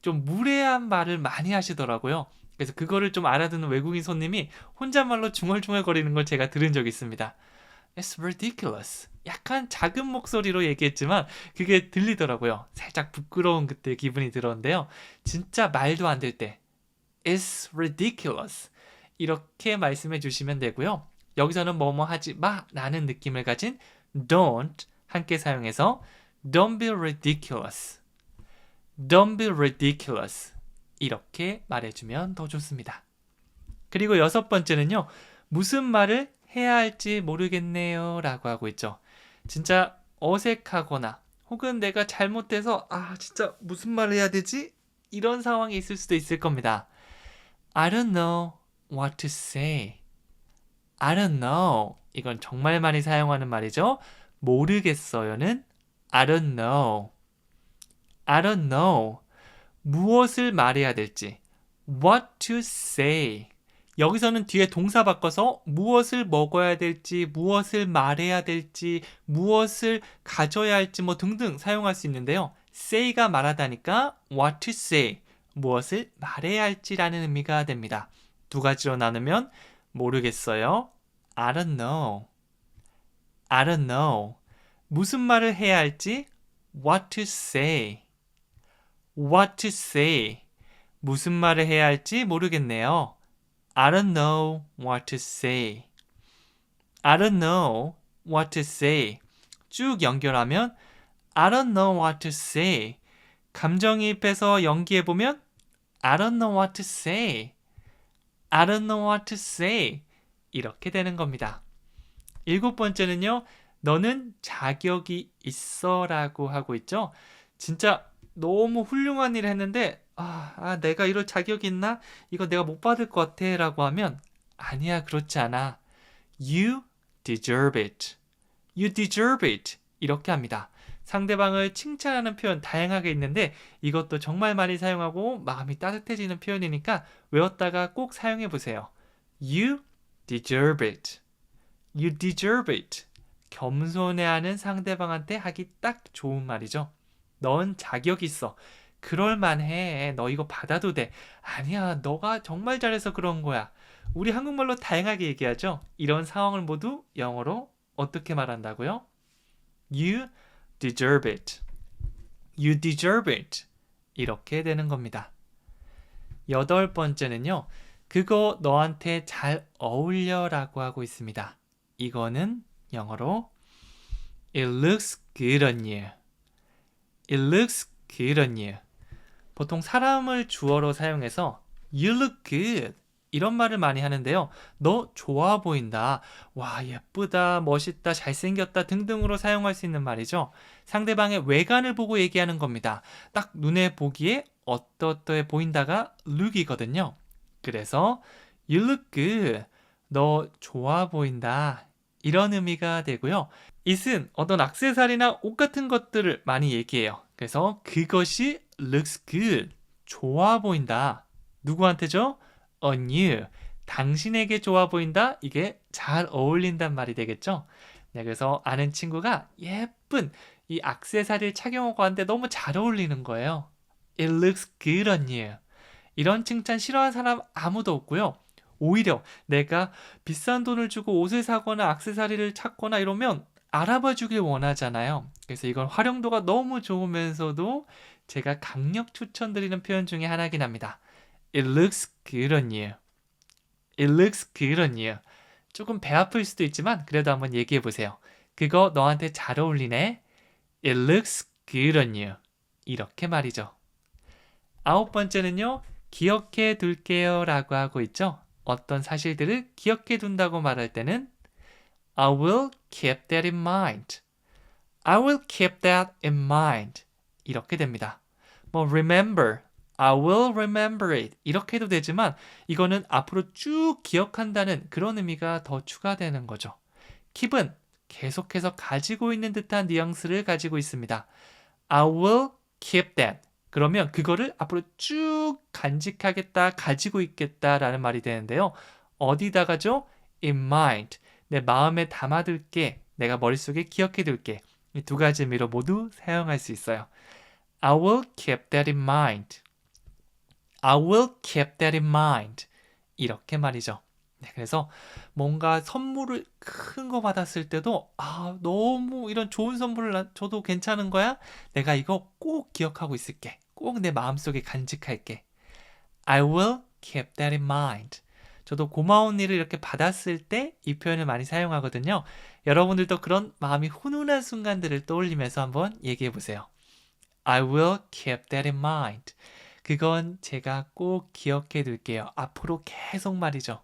좀 무례한 말을 많이 하시더라고요. 그래서 그거를 좀 알아듣는 외국인 손님이 혼잣말로 중얼중얼거리는 걸 제가 들은 적이 있습니다. It's ridiculous. 약간 작은 목소리로 얘기했지만 그게 들리더라고요. 살짝 부끄러운 그때 기분이 들었는데요. 진짜 말도 안 될 때 It's ridiculous. 이렇게 말씀해 주시면 되고요. 여기서는 뭐뭐 하지 마 라는 느낌을 가진 don't 함께 사용해서 Don't be ridiculous. Don't be ridiculous. 이렇게 말해주면 더 좋습니다. 그리고 6번째는요. 무슨 말을 해야 할지 모르겠네요 라고 하고 있죠. 진짜 어색하거나 혹은 내가 잘못돼서 진짜 무슨 말을 해야 되지? 이런 상황이 있을 수도 있을 겁니다. I don't know what to say. I don't know. 이건 정말 많이 사용하는 말이죠. 모르겠어요는 I don't know. I don't know. 무엇을 말해야 될지. What to say. 여기서는 뒤에 동사 바꿔서 무엇을 먹어야 될지, 무엇을 말해야 될지, 무엇을 가져야 할지 뭐 등등 사용할 수 있는데요. say가 말하다니까 what to say. 무엇을 말해야 할지라는 의미가 됩니다. 두 가지로 나누면 모르겠어요. I don't know. I don't know. 무슨 말을 해야 할지 what to say. what to say. 무슨 말을 해야 할지 모르겠네요. I don't know what to say. I don't know what to say. 쭉 연결하면 I don't know what to say. 감정이입해서 연기해보면 I don't know what to say. I don't know what to say. 이렇게 되는 겁니다. 7번째는요. 너는 자격이 있어 라고 하고 있죠. 진짜 너무 훌륭한 일을 했는데 내가 이럴 자격이 있나? 이거 내가 못 받을 것 같아 라고 하면 아니야, 그렇지 않아. You deserve it. You deserve it. 이렇게 합니다. 상대방을 칭찬하는 표현 다양하게 있는데 이것도 정말 많이 사용하고 마음이 따뜻해지는 표현이니까 외웠다가 꼭 사용해 보세요. You deserve it. You deserve it. 겸손해하는 상대방한테 하기 딱 좋은 말이죠. 넌 자격 있어. 그럴만해. 너 이거 받아도 돼. 아니야, 너가 정말 잘해서 그런 거야. 우리 한국말로 다양하게 얘기하죠. 이런 상황을 모두 영어로 어떻게 말한다고요? You deserve it. You deserve it. 이렇게 되는 겁니다. 8번째는요. 그거 너한테 잘 어울려 라고 하고 있습니다. 이거는 영어로 It looks good on you. It looks good on you. 보통 사람을 주어로 사용해서 You look good. 이런 말을 많이 하는데요. 너 좋아 보인다. 와, 예쁘다, 멋있다, 잘생겼다 등등으로 사용할 수 있는 말이죠. 상대방의 외관을 보고 얘기하는 겁니다. 딱 눈에 보기에 어떠어떠해 보인다가 look이거든요. 그래서 You look good. 너 좋아 보인다. 이런 의미가 되고요. it은 어떤 액세서리나 옷 같은 것들을 많이 얘기해요. 그래서 그것이 looks good. 좋아 보인다. 누구한테죠? on you. 당신에게 좋아 보인다. 이게 잘 어울린단 말이 되겠죠? 네, 그래서 아는 친구가 예쁜 이 액세서리를 착용하고 왔는데 너무 잘 어울리는 거예요. It looks good on you. 이런 칭찬 싫어하는 사람 아무도 없고요. 오히려 내가 비싼 돈을 주고 옷을 사거나 액세서리를 찾거나 이러면 알아봐 주길 원하잖아요. 그래서 이건 활용도가 너무 좋으면서도 제가 강력 추천드리는 표현 중에 하나긴 합니다. It looks good on you. It looks good on you. 조금 배 아플 수도 있지만 그래도 한번 얘기해 보세요. 그거 너한테 잘 어울리네. It looks good on you. 이렇게 말이죠. 9번째는요. 기억해 둘게요 라고 하고 있죠. 어떤 사실들을 기억해 둔다고 말할 때는 I will keep that in mind. I will keep that in mind. 이렇게 됩니다. remember. I will remember it. 이렇게 해도 되지만 이거는 앞으로 쭉 기억한다는 그런 의미가 더 추가되는 거죠. keep은 계속해서 가지고 있는 듯한 뉘앙스를 가지고 있습니다. I will keep that. 그러면 그거를 앞으로 쭉 간직하겠다, 가지고 있겠다라는 말이 되는데요. 어디다가죠? in mind. 내 마음에 담아둘게. 내가 머릿속에 기억해둘게. 이 두 가지 의미로 모두 사용할 수 있어요. I will keep that in mind. I will keep that in mind. 이렇게 말이죠. 네, 그래서 뭔가 선물을 큰 거 받았을 때도 너무 이런 좋은 선물을 줘도 괜찮은 거야? 내가 이거 꼭 기억하고 있을게. 꼭 내 마음속에 간직할게. I will keep that in mind. 저도 고마운 일을 이렇게 받았을 때 이 표현을 많이 사용하거든요. 여러분들도 그런 마음이 훈훈한 순간들을 떠올리면서 한번 얘기해 보세요. I will keep that in mind. 그건 제가 꼭 기억해 둘게요. 앞으로 계속 말이죠.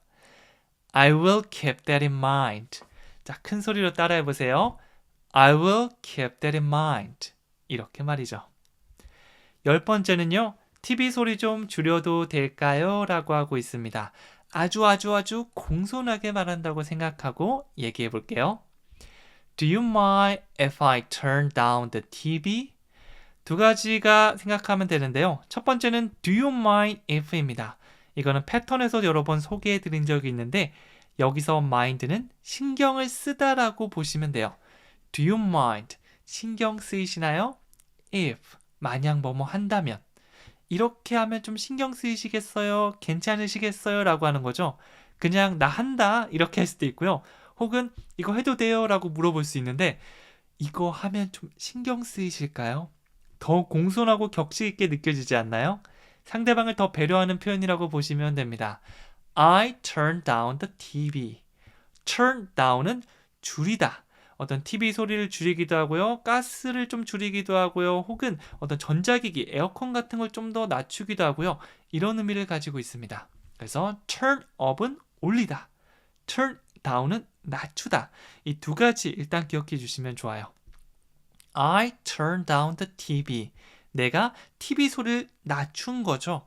I will keep that in mind. 자, 큰 소리로 따라해 보세요. I will keep that in mind. 이렇게 말이죠. 10번째는요. TV 소리 좀 줄여도 될까요? 라고 하고 있습니다. 아주 공손하게 말한다고 생각하고 얘기해 볼게요. Do you mind if I turn down the TV? 두 가지가 생각하면 되는데요. 첫 번째는 Do you mind if입니다. 이거는 패턴에서 여러 번 소개해 드린 적이 있는데 여기서 mind는 신경을 쓰다라고 보시면 돼요. Do you mind? 신경 쓰이시나요? If, 만약 뭐뭐 한다면. 이렇게 하면 좀 신경 쓰이시겠어요? 괜찮으시겠어요? 라고 하는 거죠. 그냥 나 한다 이렇게 할 수도 있고요. 혹은 이거 해도 돼요? 라고 물어볼 수 있는데 이거 하면 좀 신경 쓰이실까요? 더 공손하고 격식 있게 느껴지지 않나요? 상대방을 더 배려하는 표현이라고 보시면 됩니다. I turned down the TV. turn down은 줄이다. 어떤 TV 소리를 줄이기도 하고요. 가스를 좀 줄이기도 하고요. 혹은 어떤 전자기기, 에어컨 같은 걸 좀 더 낮추기도 하고요. 이런 의미를 가지고 있습니다. 그래서 turn up은 올리다. turn down은 낮추다. 이 두 가지 일단 기억해 주시면 좋아요. I turned down the TV. 내가 TV 소리를 낮춘 거죠.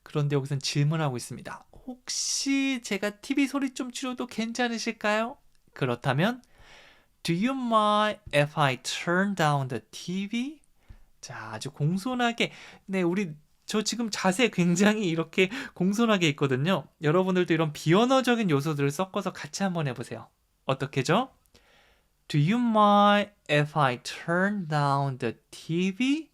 그런데 여기서는 질문하고 있습니다. 혹시 제가 TV 소리 좀 줄여도 괜찮으실까요? 그렇다면 Do you mind if I turn down the TV? 자, 아주 공손하게 저 지금 자세 굉장히 이렇게 공손하게 있거든요. 여러분들도 이런 비언어적인 요소들을 섞어서 같이 한번 해보세요. 어떻게죠? Do you mind if I turn down the TV?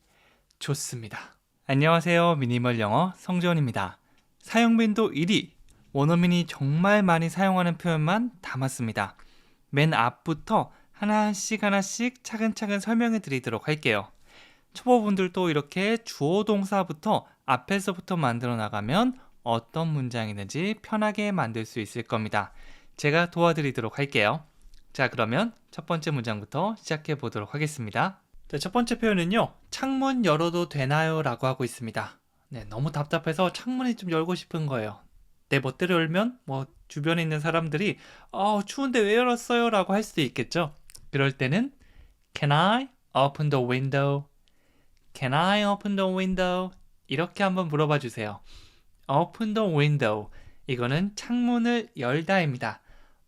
좋습니다. 안녕하세요. 미니멀 영어 성지원입니다. 사용빈도 1위. 원어민이 정말 많이 사용하는 표현만 담았습니다. 맨 앞부터 하나씩 차근차근 설명해 드리도록 할게요. 초보분들도 이렇게 주어 동사부터 앞에서부터 만들어 나가면 어떤 문장이든지 편하게 만들 수 있을 겁니다. 제가 도와드리도록 할게요. 자, 그러면 첫 번째 문장부터 시작해 보도록 하겠습니다. 자, 첫 번째 표현은요. 창문 열어도 되나요? 라고 하고 있습니다. 네, 너무 답답해서 창문이 좀 열고 싶은 거예요. 내 멋대로 열면 주변에 있는 사람들이 추운데 왜 열었어요? 라고 할 수도 있겠죠. 그럴 때는 Can I open the window? Can I open the window? 이렇게 한번 물어봐 주세요. Open the window. 이거는 창문을 열다입니다.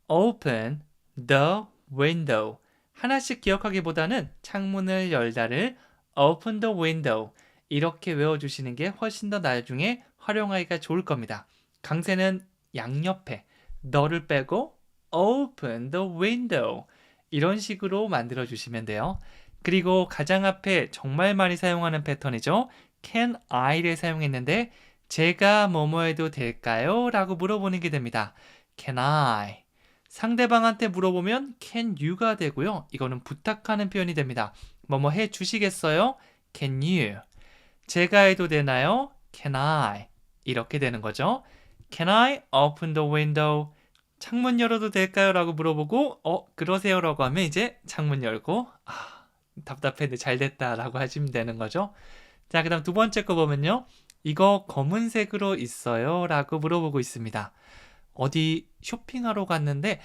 Open the window. 하나씩 기억하기보다는 창문을 열다를 open the window. 이렇게 외워주시는 게 훨씬 더 나중에 활용하기가 좋을 겁니다. 강세는 양옆에 the를 빼고 open the window. 이런 식으로 만들어 주시면 돼요. 그리고 가장 앞에 정말 많이 사용하는 패턴이죠. Can I를 사용했는데 제가 뭐뭐 해도 될까요? 라고 물어보는 게 됩니다. Can I? 상대방한테 물어보면 can you가 되고요. 이거는 부탁하는 표현이 됩니다. 뭐뭐 해 주시겠어요? Can you? 제가 해도 되나요? Can I? 이렇게 되는 거죠. Can I open the window? 창문 열어도 될까요? 라고 물어보고 그러세요 라고 하면 이제 창문 열고 답답했는데 잘 됐다 라고 하시면 되는 거죠. 자, 그 다음 두 번째 거 보면요. 이거 검은색으로 있어요? 라고 물어보고 있습니다. 어디 쇼핑하러 갔는데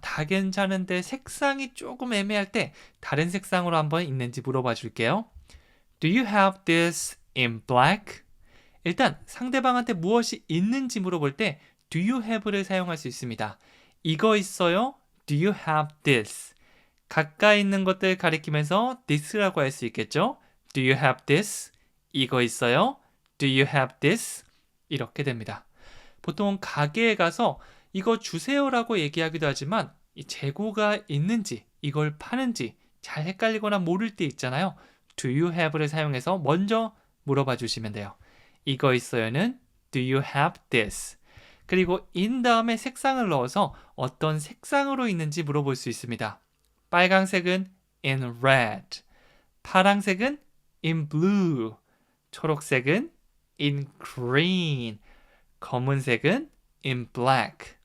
다 괜찮은데 색상이 조금 애매할 때 다른 색상으로 한번 있는지 물어봐 줄게요. Do you have this in black? 일단 상대방한테 무엇이 있는지 물어볼 때 Do you have를 사용할 수 있습니다. 이거 있어요? Do you have this? 가까이 있는 것들 가리키면서 this라고 할 수 있겠죠? Do you have this? 이거 있어요? Do you have this? 이렇게 됩니다. 보통 가게에 가서 이거 주세요라고 얘기하기도 하지만 이 재고가 있는지 이걸 파는지 잘 헷갈리거나 모를 때 있잖아요. Do you have를 사용해서 먼저 물어봐 주시면 돼요. 이거 있어요는 Do you have this? 그리고 in 다음에 색상을 넣어서 어떤 색상으로 있는지 물어볼 수 있습니다. 빨강색은 in red, 파랑색은 in blue, 초록색은 in green, 검은색은 in black.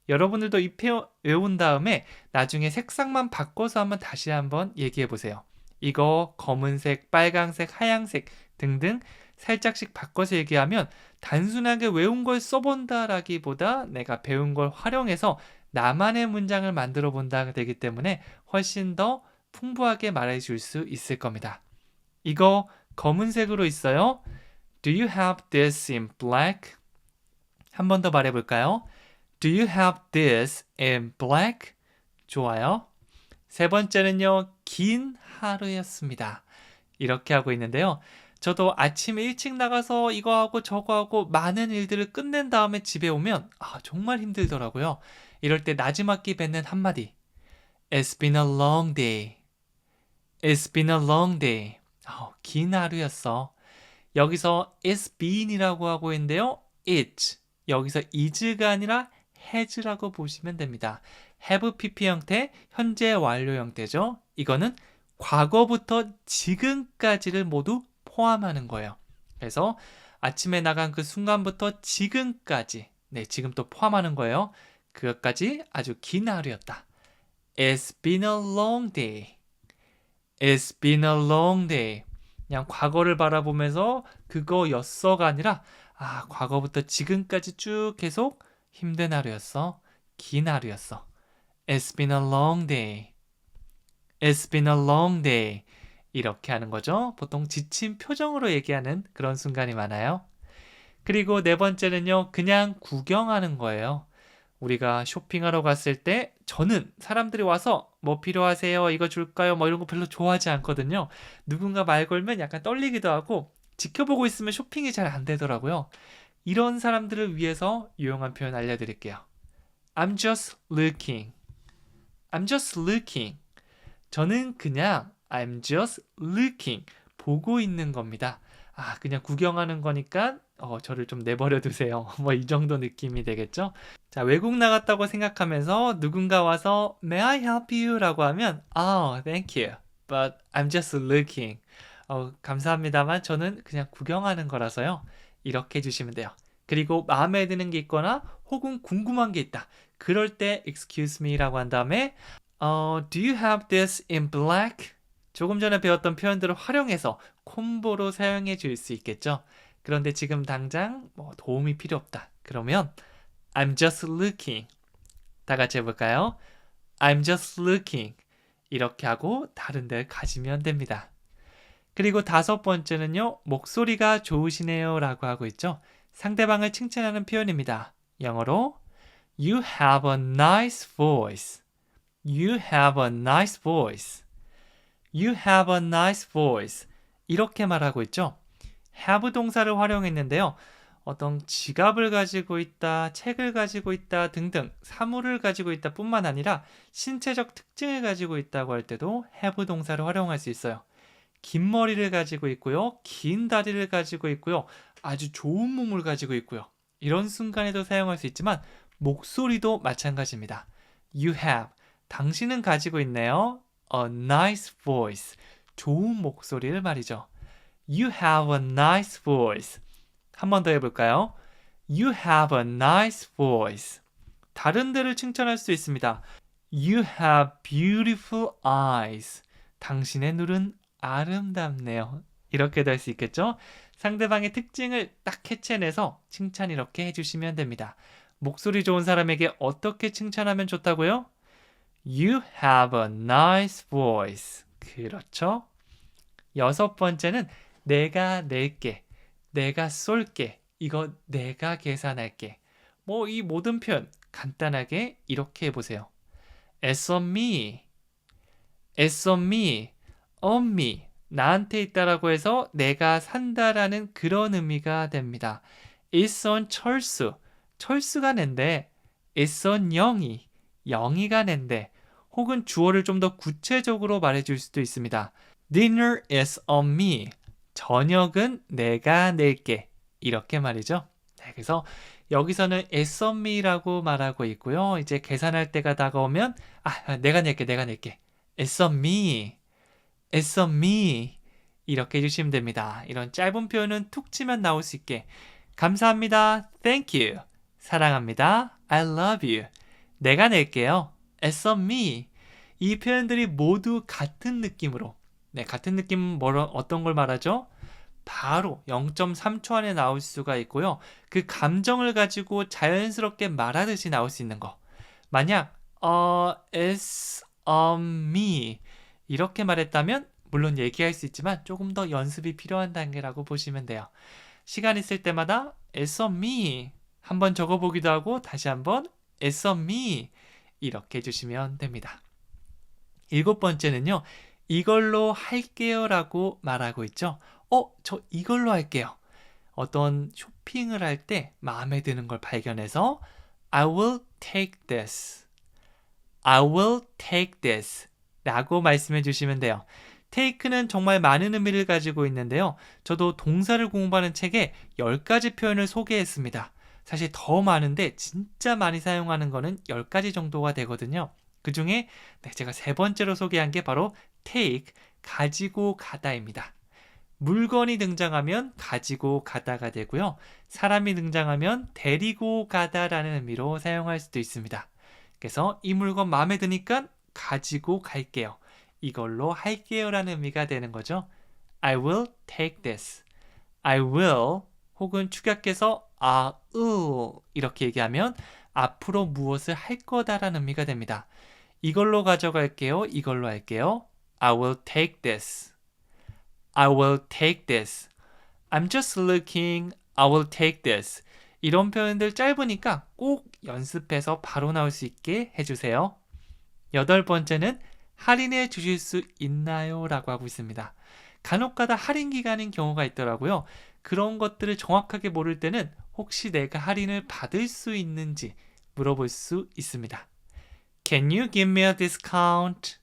여러분들도 이 표현 외운 다음에 나중에 색상만 바꿔서 한번 다시 한번 얘기해 보세요. 이거 검은색, 빨강색, 하얀색 등등 살짝씩 바꿔서 얘기하면 단순하게 외운 걸 써본다라기보다 내가 배운 걸 활용해서 나만의 문장을 만들어 본다 되기 때문에 훨씬 더 풍부하게 말해 줄 수 있을 겁니다. 이거 검은색으로 있어요. Do you have this in black? 한 번 더 말해 볼까요? Do you have this in black? 좋아요. 세 번째는요. 긴 하루였습니다. 이렇게 하고 있는데요. 저도 아침에 일찍 나가서 이거 하고 저거 하고 많은 일들을 끝낸 다음에 집에 오면 정말 힘들더라고요. 이럴 때 나지막히 뱉는 한마디. It's been a long day. It's been a long day. 긴 하루였어. 여기서 it's been이라고 하고 있는데요. it. 여기서 is가 아니라 has라고 보시면 됩니다. have pp 형태, 현재 완료 형태죠. 이거는 과거부터 지금까지를 모두 포함하는 거예요. 그래서 아침에 나간 그 순간부터 지금까지, 네, 지금 또 포함하는 거예요. 그것까지 아주 긴 하루였다. It's been a long day. It's been a long day. 그냥 과거를 바라보면서 그거였어가 아니라 과거부터 지금까지 쭉 계속 힘든 하루였어. 긴 하루였어. It's been a long day. It's been a long day. 이렇게 하는 거죠. 보통 지친 표정으로 얘기하는 그런 순간이 많아요. 그리고 네 번째는요, 그냥 구경하는 거예요. 우리가 쇼핑하러 갔을 때 저는 사람들이 와서 뭐 필요하세요? 이거 줄까요? 뭐 이런 거 별로 좋아하지 않거든요. 누군가 말 걸면 약간 떨리기도 하고 지켜보고 있으면 쇼핑이 잘 안 되더라고요. 이런 사람들을 위해서 유용한 표현 알려드릴게요. I'm just looking. I'm just looking. 저는 그냥 I'm just looking. 보고 있는 겁니다. 그냥 구경하는 거니까 저를 좀 내버려 두세요. 뭐 이 정도 느낌이 되겠죠? 자, 외국 나갔다고 생각하면서 누군가 와서 May I help you? 라고 하면 thank you. But I'm just looking. 감사합니다만 저는 그냥 구경하는 거라서요. 이렇게 해주시면 돼요. 그리고 마음에 드는 게 있거나 혹은 궁금한 게 있다. 그럴 때 excuse me 라고 한 다음에 do you have this in black? 조금 전에 배웠던 표현들을 활용해서 콤보로 사용해 줄 수 있겠죠. 그런데 지금 당장 도움이 필요 없다. 그러면 I'm just looking. 다 같이 해볼까요? I'm just looking. 이렇게 하고 다른 데를 가시면 됩니다. 그리고 다섯 번째는요. 목소리가 좋으시네요 라고 하고 있죠. 상대방을 칭찬하는 표현입니다. 영어로 You have a nice voice. You have a nice voice. You have a nice voice. 이렇게 말하고 있죠. have 동사를 활용했는데요. 어떤 지갑을 가지고 있다, 책을 가지고 있다 등등 사물을 가지고 있다 뿐만 아니라 신체적 특징을 가지고 있다고 할 때도 have 동사를 활용할 수 있어요. 긴 머리를 가지고 있고요. 긴 다리를 가지고 있고요. 아주 좋은 몸을 가지고 있고요. 이런 순간에도 사용할 수 있지만 목소리도 마찬가지입니다. You have. 당신은 가지고 있네요. A nice voice. 좋은 목소리를 말이죠. You have a nice voice. 한 번 더 해볼까요? You have a nice voice. 다른 데를 칭찬할 수 있습니다. You have beautiful eyes. 당신의 눈은 아름답네요. 이렇게도 할 수 있겠죠? 상대방의 특징을 딱 캐치해내서 칭찬 이렇게 해주시면 됩니다. 목소리 좋은 사람에게 어떻게 칭찬하면 좋다고요? You have a nice voice. 그렇죠? 여섯 번째는 내가 낼게, 내가 쏠게, 이거 내가 계산할게. 이 모든 표현 간단하게 이렇게 해보세요. It's on me. It's on me. On me. 나한테 있다라고 해서 내가 산다라는 그런 의미가 됩니다. It's on 철수. 철수가 낸데 It's on 영희. 영희가 낸데 혹은 주어를 좀 더 구체적으로 말해줄 수도 있습니다. Dinner is on me. 저녁은 내가 낼게. 이렇게 말이죠. 네, 그래서 여기서는 it's on me라고 말하고 있고요. 이제 계산할 때가 다가오면 내가 낼게. It's on me. It's on me. 이렇게 해주시면 됩니다. 이런 짧은 표현은 툭 치면 나올 수 있게 감사합니다. Thank you. 사랑합니다. I love you. 내가 낼게요. It's on me. 이 표현들이 모두 같은 느낌으로 같은 느낌 어떤 걸 말하죠? 바로 0.3초 안에 나올 수가 있고요. 그 감정을 가지고 자연스럽게 말하듯이 나올 수 있는 거. 만약 it's on me 이렇게 말했다면 물론 얘기할 수 있지만 조금 더 연습이 필요한 단계라고 보시면 돼요. 시간 있을 때마다 it's on me 한번 적어보기도 하고 다시 한번 it's on me 이렇게 해주시면 됩니다. 일곱 번째는요. 이걸로 할게요 라고 말하고 있죠. 저 이걸로 할게요. 어떤 쇼핑을 할 때 마음에 드는 걸 발견해서 I will take this. I will take this 라고 말씀해 주시면 돼요. take는 정말 많은 의미를 가지고 있는데요. 저도 동사를 공부하는 책에 10가지 표현을 소개했습니다. 사실 더 많은데 진짜 많이 사용하는 거는 10가지 정도가 되거든요. 그 중에 제가 세 번째로 소개한 게 바로 take, 가지고 가다입니다. 물건이 등장하면 가지고 가다가 되고요. 사람이 등장하면 데리고 가다라는 의미로 사용할 수도 있습니다. 그래서 이 물건 마음에 드니까 가지고 갈게요. 이걸로 할게요라는 의미가 되는 거죠. I will take this. I will 혹은 축약해서 I will 이렇게 얘기하면 앞으로 무엇을 할 거다라는 의미가 됩니다. 이걸로 가져갈게요. 이걸로 할게요. I will take this. I will take this. I'm just looking. I will take this. 이런 표현들 짧으니까 꼭 연습해서 바로 나올 수 있게 해주세요. 8번째는 할인해 주실 수 있나요? 라고 하고 있습니다. 간혹가다 할인 기간인 경우가 있더라고요. 그런 것들을 정확하게 모를 때는 혹시 내가 할인을 받을 수 있는지 물어볼 수 있습니다. Can you give me a discount?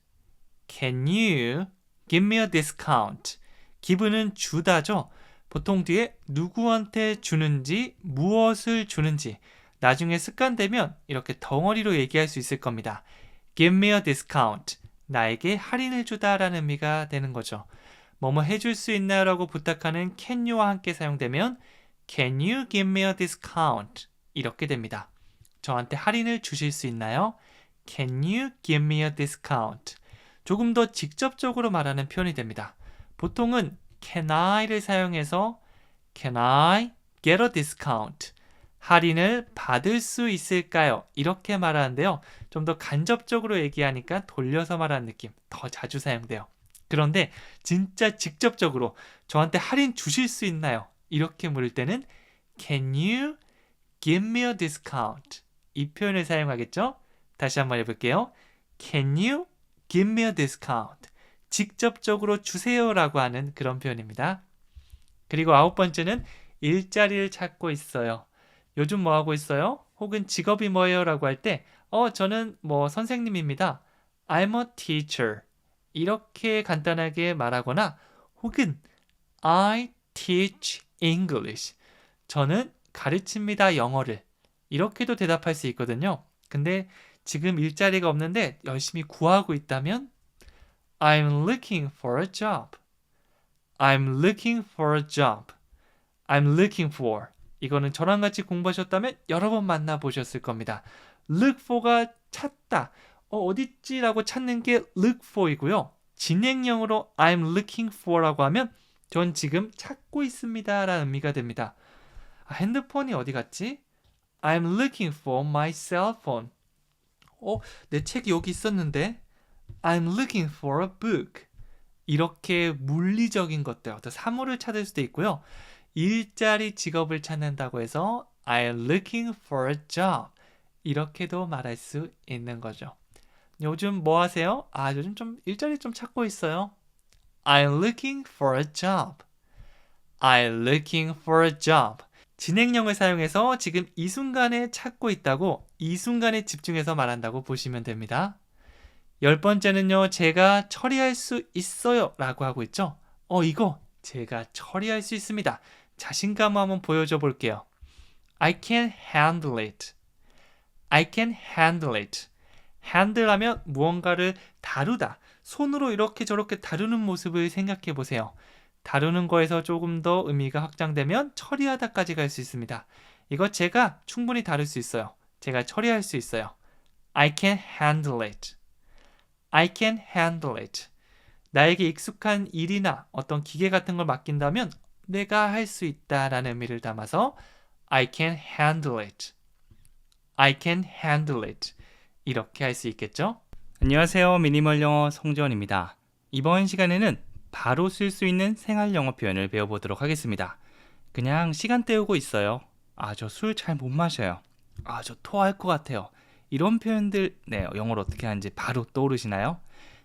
Can you give me a discount? 기분은 주다죠. 보통 뒤에 누구한테 주는지, 무엇을 주는지 나중에 습관되면 이렇게 덩어리로 얘기할 수 있을 겁니다. Give me a discount. 나에게 할인을 주다라는 의미가 되는 거죠. 뭐뭐 해줄 수 있나요? 라고 부탁하는 can you와 함께 사용되면 Can you give me a discount? 이렇게 됩니다. 저한테 할인을 주실 수 있나요? Can you give me a discount? 조금 더 직접적으로 말하는 표현이 됩니다. 보통은 can I를 사용해서 Can I get a discount? 할인을 받을 수 있을까요? 이렇게 말하는데요. 좀 더 간접적으로 얘기하니까 돌려서 말하는 느낌 더 자주 사용돼요. 그런데 진짜 직접적으로 저한테 할인 주실 수 있나요? 이렇게 물을 때는 Can you give me a discount? 이 표현을 사용하겠죠? 다시 한번 해볼게요. Can you give me a discount? 직접적으로 주세요라고 하는 그런 표현입니다. 그리고 9번째는 일자리를 찾고 있어요. 요즘 뭐 하고 있어요? 혹은 직업이 뭐예요? 라고 할 때 저는 선생님입니다. I'm a teacher. 이렇게 간단하게 말하거나 혹은 I teach English. 저는 가르칩니다. 영어를. 이렇게도 대답할 수 있거든요. 근데 지금 일자리가 없는데 열심히 구하고 있다면 I'm looking for a job. I'm looking for a job. I'm looking for. 이거는 저랑 같이 공부하셨다면 여러 번 만나보셨을 겁니다. Look for가 찾다. 어딨지? 라고 찾는 게 look for이고요. 진행형으로 I'm looking for라고 하면 전 지금 찾고 있습니다 라는 의미가 됩니다. 핸드폰이 어디 갔지? I'm looking for my cell phone. 내 책이 여기 있었는데 I'm looking for a book. 이렇게 물리적인 것들, 어떤 사물을 찾을 수도 있고요. 일자리 직업을 찾는다고 해서 I'm looking for a job. 이렇게도 말할 수 있는 거죠. 요즘 뭐 하세요? 요즘 좀 일자리 좀 찾고 있어요. I'm looking for a job. I'm looking for a job. 진행형을 사용해서 지금 이 순간에 찾고 있다고 이 순간에 집중해서 말한다고 보시면 됩니다. 10번째는요. 제가 처리할 수 있어요 라고 하고 있죠. 이거 제가 처리할 수 있습니다. 자신감 한번 보여줘 볼게요. I can handle it. I can handle it. handle 하면 무언가를 다루다. 손으로 이렇게 저렇게 다루는 모습을 생각해 보세요. 다루는 거에서 조금 더 의미가 확장되면 처리하다까지 갈 수 있습니다. 이거 제가 충분히 다룰 수 있어요. 제가 처리할 수 있어요. I can handle it. I can handle it. 나에게 익숙한 일이나 어떤 기계 같은 걸 맡긴다면 내가 할 수 있다라는 의미를 담아서 I can handle it. I can handle it. 이렇게 할 수 있겠죠? 안녕하세요. 미니멀 영어 송지원입니다. 이번 시간에는 바로 쓸 수 있는 생활 영어 표현을 배워보도록 하겠습니다. 그냥 시간 때우고 있어요. 저 술 잘 못 마셔요. 저 토할 것 같아요. 이런 표현들 영어로 어떻게 하는지 바로 떠오르시나요?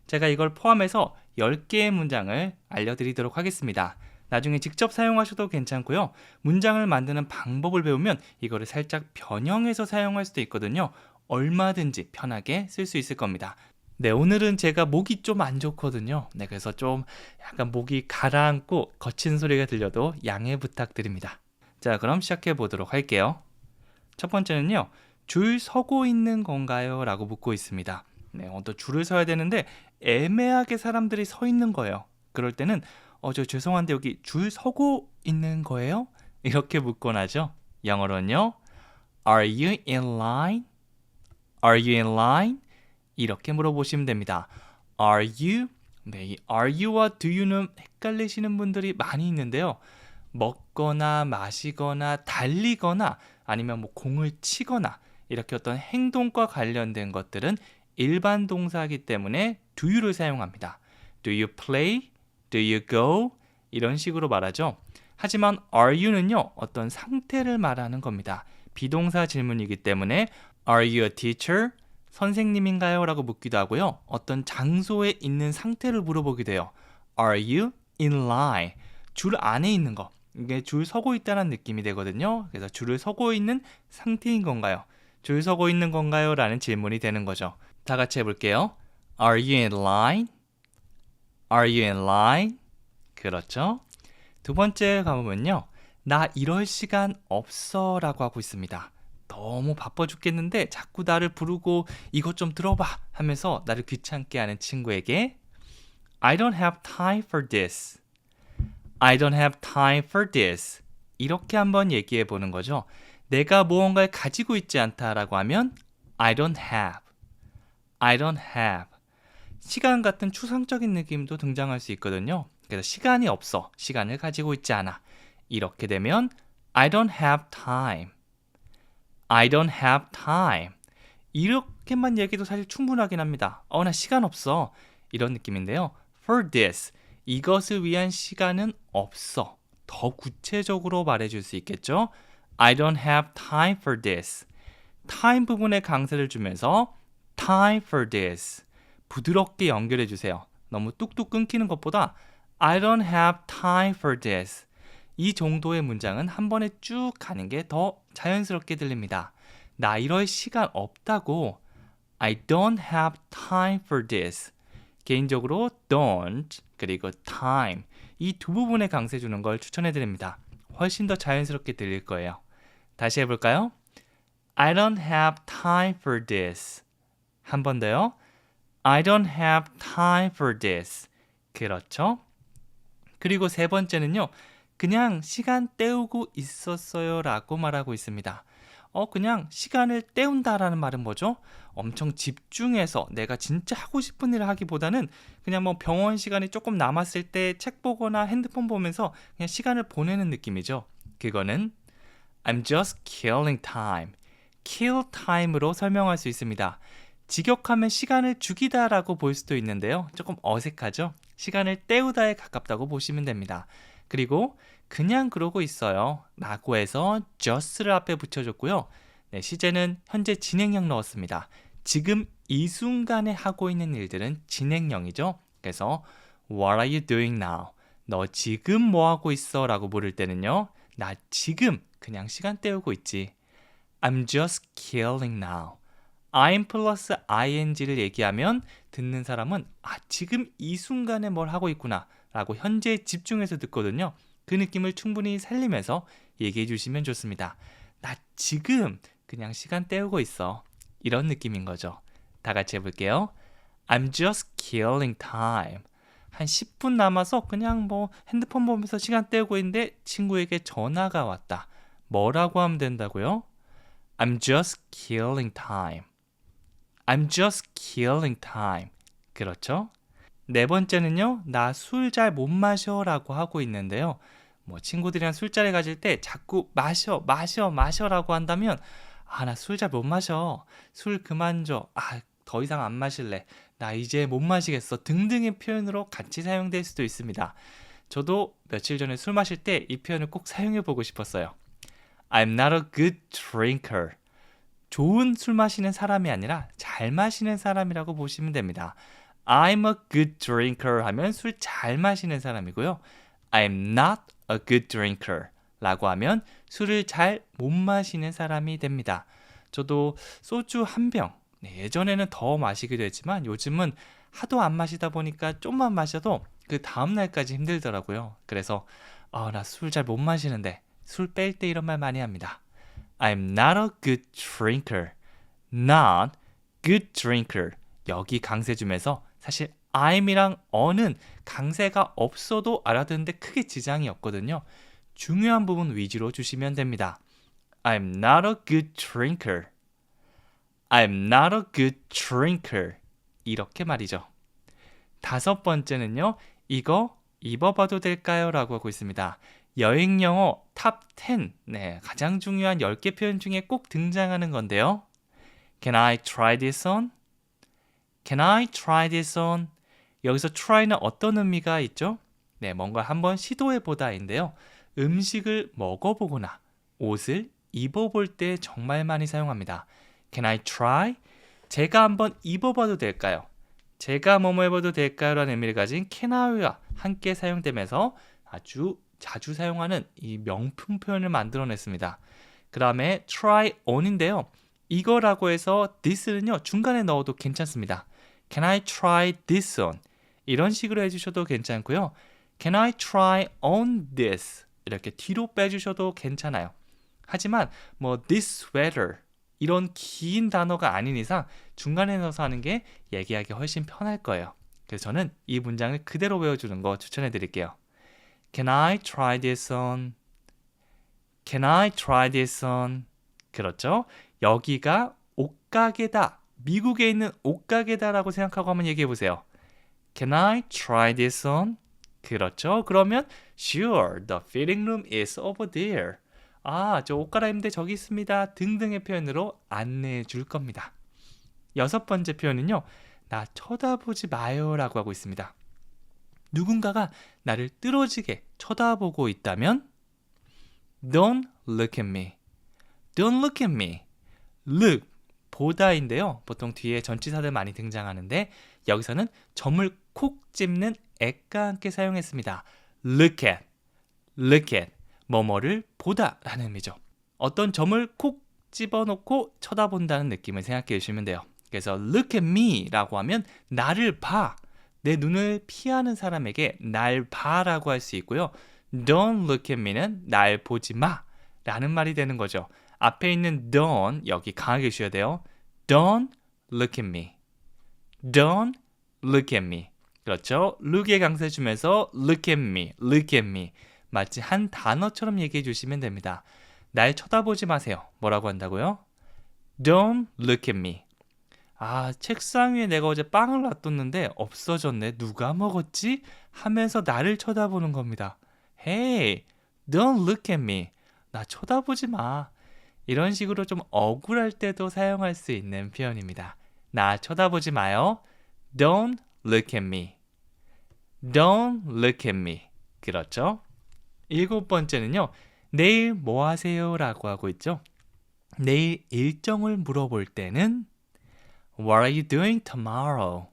제가 이걸 포함해서 10개의 문장을 알려드리도록 하겠습니다. 나중에 직접 사용하셔도 괜찮고요. 문장을 만드는 방법을 배우면 이거를 살짝 변형해서 사용할 수도 있거든요. 얼마든지 편하게 쓸 수 있을 겁니다. 오늘은 제가 목이 좀 안 좋거든요. 그래서 좀 약간 목이 가라앉고 거친 소리가 들려도 양해 부탁드립니다. 자, 그럼 시작해 보도록 할게요. 첫 번째는요. 줄 서고 있는 건가요? 라고 묻고 있습니다. 네, 또 줄을 서야 되는데 애매하게 사람들이 서 있는 거예요. 그럴 때는 저 죄송한데 여기 줄 서고 있는 거예요? 이렇게 묻곤 하죠. 영어로는요. Are you in line? Are you in line? 이렇게 물어보시면 됩니다. Are you? 네, 이 are you와 do you는 헷갈리시는 분들이 많이 있는데요. 먹거나 마시거나 달리거나 아니면 뭐 공을 치거나 이렇게 어떤 행동과 관련된 것들은 일반 동사이기 때문에 do you를 사용합니다. Do you play? Do you go? 이런 식으로 말하죠. 하지만 are you는요, 어떤 상태를 말하는 겁니다. 비동사 질문이기 때문에 Are you a teacher? 선생님인가요? 라고 묻기도 하고요. 어떤 장소에 있는 상태를 물어보기도 해요. Are you in line? 줄 안에 있는 거. 이게 줄 서고 있다는 느낌이 되거든요. 그래서 줄을 서고 있는 상태인 건가요? 줄 서고 있는 건가요? 라는 질문이 되는 거죠. 다 같이 해볼게요. Are you in line? Are you in line? 그렇죠. 두 번째 가보면요. 나 이럴 시간 없어 라고 하고 있습니다. 너무 바빠 죽겠는데 자꾸 나를 부르고 이것 좀 들어봐 하면서 나를 귀찮게 하는 친구에게 I don't have time for this. I don't have time for this. 이렇게 한번 얘기해 보는 거죠. 내가 무언가를 가지고 있지 않다라고 하면 I don't have. I don't have. 시간 같은 추상적인 느낌도 등장할 수 있거든요. 그래서 시간이 없어. 시간을 가지고 있지 않아. 이렇게 되면 I don't have time. I don't have time. 이렇게만 얘기해도 사실 충분하긴 합니다. 나 시간 없어. 이런 느낌인데요. For this. 이것을 위한 시간은 없어. 더 구체적으로 말해줄 수 있겠죠? I don't have time for this. time 부분에 강세를 주면서 time for this. 부드럽게 연결해 주세요. 너무 뚝뚝 끊기는 것보다 I don't have time for this. 이 정도의 문장은 한 번에 쭉 가는 게 더 자연스럽게 들립니다. 나 이럴 시간 없다고. I don't have time for this. 개인적으로 don't 그리고 time 이 두 부분에 강세 주는 걸 추천해 드립니다. 훨씬 더 자연스럽게 들릴 거예요. 다시 해볼까요? I don't have time for this. 한 번 더요. I don't have time for this. 그렇죠? 그리고 세 번째는요. 그냥 시간 때우고 있었어요 라고 말하고 있습니다. 그냥 시간을 때운다라는 말은 뭐죠? 엄청 집중해서 내가 진짜 하고 싶은 일을 하기보다는 그냥 뭐 병원 시간이 조금 남았을 때 책 보거나 핸드폰 보면서 그냥 시간을 보내는 느낌이죠. 그거는 I'm just killing time. kill time으로 설명할 수 있습니다. 직역하면 시간을 죽이다 라고 볼 수도 있는데요. 조금 어색하죠? 시간을 때우다에 가깝다고 보시면 됩니다. 그리고 그냥 그러고 있어요 라고 해서 just를 앞에 붙여줬고요. 네, 시제는 현재 진행형 넣었습니다. 지금 이 순간에 하고 있는 일들은 진행형이죠. 그래서 What are you doing now? 너 지금 뭐 하고 있어? 라고 물을 때는요. 나 지금 그냥 시간 때우고 있지. I'm just killing now. I'm 플러스 ing를 얘기하면 듣는 사람은 지금 이 순간에 뭘 하고 있구나 라고 현재에 집중해서 듣거든요. 그 느낌을 충분히 살리면서 얘기해 주시면 좋습니다. 나 지금 그냥 시간 때우고 있어. 이런 느낌인 거죠. 다 같이 해볼게요. I'm just killing time. 한 10분 남아서 그냥 뭐 핸드폰 보면서 시간 때우고 있는데 친구에게 전화가 왔다. 뭐라고 하면 된다고요? I'm just killing time. I'm just killing time. 그렇죠? 네 번째는요. 나 술 잘 못 마셔 라고 하고 있는데요. 뭐 친구들이랑 술자리 가질 때 자꾸 마셔라고 한다면 나 술 잘 못 마셔. 술 그만 줘. 더 이상 안 마실래. 나 이제 못 마시겠어. 등등의 표현으로 같이 사용될 수도 있습니다. 저도 며칠 전에 술 마실 때 이 표현을 꼭 사용해 보고 싶었어요. I'm not a good drinker. 좋은 술 마시는 사람이 아니라 잘 마시는 사람이라고 보시면 됩니다. I'm a good drinker 하면 술 잘 마시는 사람이고요. I'm not a good drinker 라고 하면 술을 잘 못 마시는 사람이 됩니다. 저도 소주 한 병, 예전에는 더 마시기도 했지만 요즘은 하도 안 마시다 보니까 좀만 마셔도 그 다음날까지 힘들더라고요. 그래서 나 술 잘 못 마시는데 술 뺄 때 이런 말 많이 합니다. I'm not a good drinker. Not good drinker. 여기 강세 주면서 사실 I'm이랑 어는 강세가 없어도 알아듣는데 크게 지장이 없거든요. 중요한 부분 위주로 주시면 됩니다. I'm not a good drinker. I'm not a good drinker. 이렇게 말이죠. 다섯 번째는요. 이거 입어봐도 될까요? 라고 하고 있습니다. 여행 영어 탑 10. 네, 가장 중요한 10개 표현 중에 꼭 등장하는 건데요. Can I try this on? Can I try this on? 여기서 try는 어떤 의미가 있죠? 네, 뭔가 한번 시도해보다인데요. 음식을 먹어보거나 옷을 입어볼 때 정말 많이 사용합니다. Can I try? 제가 한번 입어봐도 될까요? 제가 뭐뭐 해봐도 될까요? 라는 의미를 가진 can I와 함께 사용되면서 아주 자주 사용하는 이 명품 표현을 만들어냈습니다. 그 다음에 try on인데요. 이거라고 해서 this는요. 중간에 넣어도 괜찮습니다. Can I try this on? 이런 식으로 해주셔도 괜찮고요. Can I try on this? 이렇게 뒤로 빼주셔도 괜찮아요. 하지만 뭐 this sweater 이런 긴 단어가 아닌 이상 중간에 넣어서 하는 게 얘기하기 훨씬 편할 거예요. 그래서 저는 이 문장을 그대로 외워주는 거 추천해 드릴게요. Can I try this on? Can I try this on? 그렇죠? 여기가 옷가게다. 미국에 있는 옷가게다라고 생각하고 한번 얘기해 보세요. Can I try this on? 그렇죠? 그러면 Sure, the fitting room is over there. 아, 저 옷 갈아입는데 저기 있습니다. 등등의 표현으로 안내해 줄 겁니다. 여섯 번째 표현은요. 나 쳐다보지 마요 라고 하고 있습니다. 누군가가 나를 뚫어지게 쳐다보고 있다면 Don't look at me. Don't look at me. Look, 보다인데요. 보통 뒤에 전치사들 많이 등장하는데 여기서는 점을 콕 집는 at과 함께 사용했습니다. Look at, look at. 뭐뭐를 보다 라는 의미죠. 어떤 점을 콕 집어넣고 쳐다본다는 느낌을 생각해 주시면 돼요. 그래서 look at me 라고 하면 나를 봐. 내 눈을 피하는 사람에게 날 봐라고 할 수 있고요. Don't look at me는 날 보지 마 라는 말이 되는 거죠. 앞에 있는 don't 여기 강하게 주셔야 돼요. Don't look at me. Don't look at me. 그렇죠. look에 강세 주면서 look at me, look at me. 마치 한 단어처럼 얘기해 주시면 됩니다. 날 쳐다보지 마세요. 뭐라고 한다고요? Don't look at me. 아, 책상 위에 내가 어제 빵을 놔뒀는데 없어졌네. 누가 먹었지? 하면서 나를 쳐다보는 겁니다. Hey, don't look at me. 나 쳐다보지 마. 이런 식으로 좀 억울할 때도 사용할 수 있는 표현입니다. 나 쳐다보지 마요. Don't look at me. Don't look at me. 그렇죠? 일곱 번째는요. 내일 뭐 하세요? 라고 하고 있죠. 내일 일정을 물어볼 때는 What are you doing tomorrow?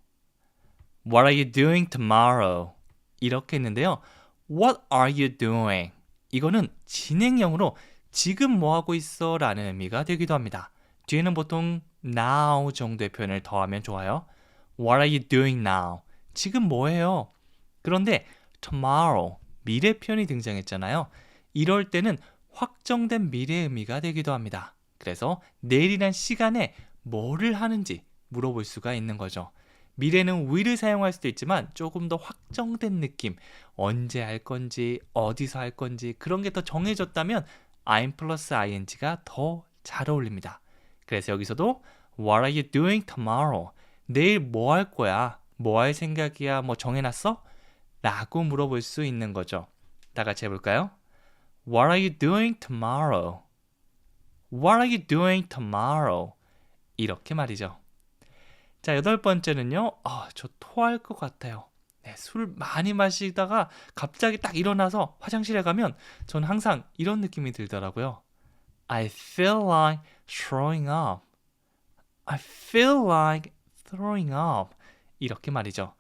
What are you doing tomorrow? 이렇게 했는데요. What are you doing? 이거는 진행형으로 지금 뭐 하고 있어? 라는 의미가 되기도 합니다. 뒤에는 보통 now 정도의 표현을 더하면 좋아요. What are you doing now? 지금 뭐 해요? 그런데 tomorrow 미래 표현이 등장했잖아요. 이럴 때는 확정된 미래의 의미가 되기도 합니다. 그래서 내일이란 시간에 뭐를 하는지 물어볼 수가 있는 거죠. 미래는 will을 사용할 수도 있지만 조금 더 확정된 느낌, 언제 할 건지, 어디서 할 건지 그런 게 더 정해졌다면 I'm 플러스 ing가 더 잘 어울립니다. 그래서 여기서도 What are you doing tomorrow? 내일 뭐 할 거야? 뭐 할 생각이야? 뭐 정해놨어? 라고 물어볼 수 있는 거죠. 다 같이 해볼까요? What are you doing tomorrow? What are you doing tomorrow? 이렇게 말이죠. 자, 여덟 번째는요. 저 토할 것 같아요. 네, 술 많이 마시다가 갑자기 딱 일어나서 화장실에 가면 전 항상 이런 느낌이 들더라고요. I feel like throwing up. I feel like throwing up. 이렇게 말이죠.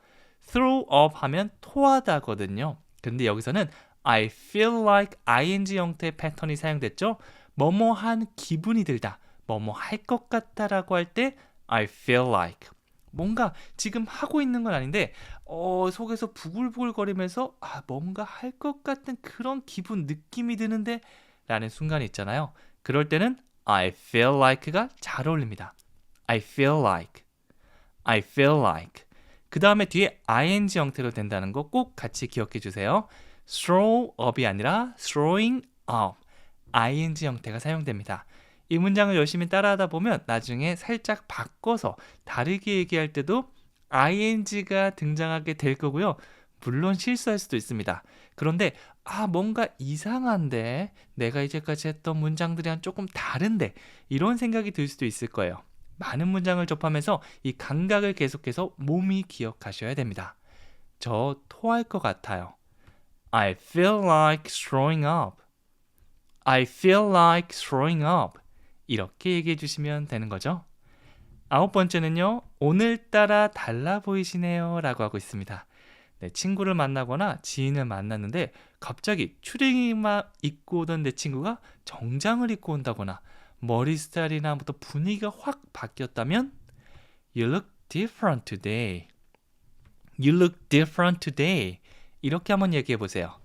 throw up 하면 토하다거든요. 근데 여기서는 I feel like ing 형태의 패턴이 사용됐죠. 뭐뭐한 기분이 들다, 뭐뭐 할 것 같다라고 할 때 I feel like 뭔가 지금 하고 있는 건 아닌데 속에서 부글부글거리면서 뭔가 할 것 같은 그런 기분, 느낌이 드는데 라는 순간이 있잖아요. 그럴 때는 I feel like가 잘 어울립니다. I feel like I feel like. 그 다음에 뒤에 ing 형태로 된다는 거 꼭 같이 기억해 주세요. throw up이 아니라 throwing up. ing 형태가 사용됩니다. 이 문장을 열심히 따라하다 보면 나중에 살짝 바꿔서 다르게 얘기할 때도 ing가 등장하게 될 거고요. 물론 실수할 수도 있습니다. 그런데 뭔가 이상한데 내가 이제까지 했던 문장들이랑 조금 다른데 이런 생각이 들 수도 있을 거예요. 많은 문장을 접하면서 이 감각을 계속해서 몸이 기억하셔야 됩니다. 저 토할 것 같아요. I feel like throwing up. I feel like throwing up. 이렇게 얘기해 주시면 되는 거죠. 9번째는요. 오늘따라 달라 보이시네요 라고 하고 있습니다. 네, 친구를 만나거나 지인을 만났는데 갑자기 추리닝만 입고 오던 내 친구가 정장을 입고 온다거나 머리 스타일이나 부터 분위기가 확 바뀌었다면 You look different today. You look different today. 이렇게 한번 얘기해 보세요.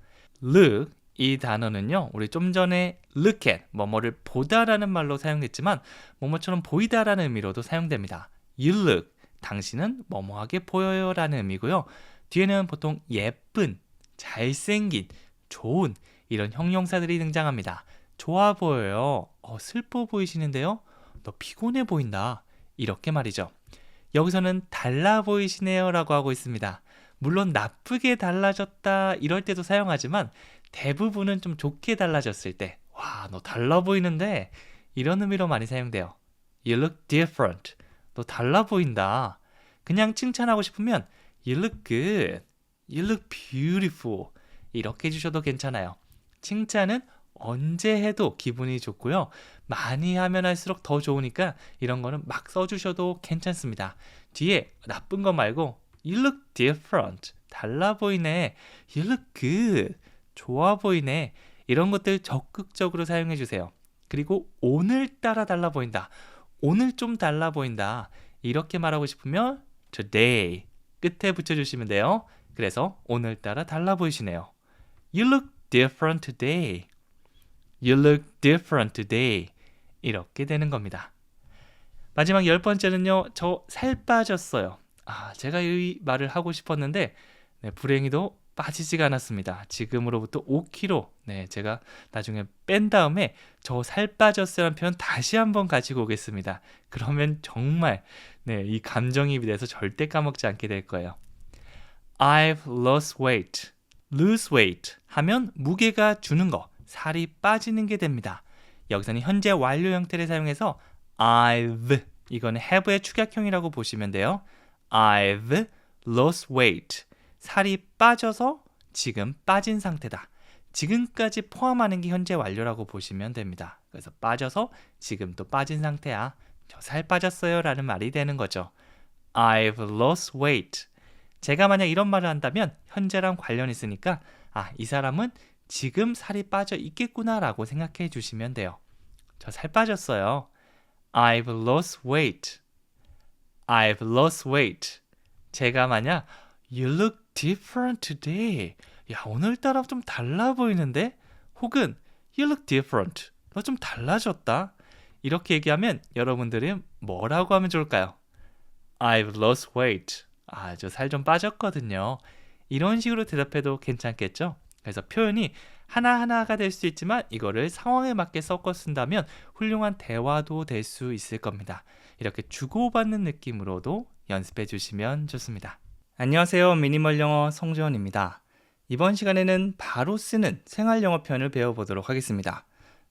Look 이 단어는요. 우리 좀 전에 look at 뭐뭐를 보다라는 말로 사용했지만 뭐뭐처럼 보이다라는 의미로도 사용됩니다. You look 당신은 뭐뭐하게 보여요 라는 의미고요. 뒤에는 보통 예쁜, 잘생긴, 좋은 이런 형용사들이 등장합니다. 좋아 보여요. 슬퍼 보이시는데요. 너 피곤해 보인다. 이렇게 말이죠. 여기서는 달라 보이시네요 라고 하고 있습니다. 물론 나쁘게 달라졌다 이럴 때도 사용하지만 대부분은 좀 좋게 달라졌을 때 와, 너 달라 보이는데 이런 의미로 많이 사용돼요. You look different. 너 달라 보인다. 그냥 칭찬하고 싶으면 You look good. You look beautiful. 이렇게 해주셔도 괜찮아요. 칭찬은 언제 해도 기분이 좋고요. 많이 하면 할수록 더 좋으니까 이런 거는 막 써주셔도 괜찮습니다. 뒤에 나쁜 거 말고 You look different. 달라 보이네. You look good. 좋아 보이네. 이런 것들 적극적으로 사용해 주세요. 그리고 오늘따라 달라 보인다. 오늘 좀 달라 보인다. 이렇게 말하고 싶으면 today 끝에 붙여주시면 돼요. 그래서 오늘따라 달라 보이시네요. You look different today. You look different today. 이렇게 되는 겁니다. 마지막 10번째는요. 저 살 빠졌어요. 제가 이 말을 하고 싶었는데 불행히도 빠지지가 않았습니다. 지금으로부터 5kg 제가 나중에 뺀 다음에 저 살 빠졌어라는 표현 다시 한번 가지고 오겠습니다. 그러면 정말 이 감정이입이 돼서 절대 까먹지 않게 될 거예요. I've lost weight. lose weight 하면 무게가 주는 거, 살이 빠지는 게 됩니다. 여기서는 현재 완료 형태를 사용해서 I've 이거는 have의 축약형이라고 보시면 돼요. I've lost weight. 살이 빠져서 지금 빠진 상태다. 지금까지 포함하는 게 현재 완료라고 보시면 됩니다. 그래서 빠져서 지금 또 빠진 상태야. 저 살 빠졌어요 라는 말이 되는 거죠. I've lost weight. 제가 만약 이런 말을 한다면 현재랑 관련이 있으니까 이 사람은 지금 살이 빠져 있겠구나 라고 생각해 주시면 돼요. 저 살 빠졌어요. I've lost weight. I've lost weight. 제가 만약 You look different today. 야, 오늘따라 좀 달라 보이는데? 혹은 You look different. 너 좀 달라졌다. 이렇게 얘기하면 여러분들은 뭐라고 하면 좋을까요? I've lost weight. 저 살 좀 빠졌거든요. 이런 식으로 대답해도 괜찮겠죠? 그래서 표현이 하나하나가 될 수 있지만 이거를 상황에 맞게 섞어 쓴다면 훌륭한 대화도 될 수 있을 겁니다. 이렇게 주고받는 느낌으로도 연습해 주시면 좋습니다. 안녕하세요. 미니멀 영어 송지원입니다. 이번 시간에는 바로 쓰는 생활 영어 표현을 배워보도록 하겠습니다.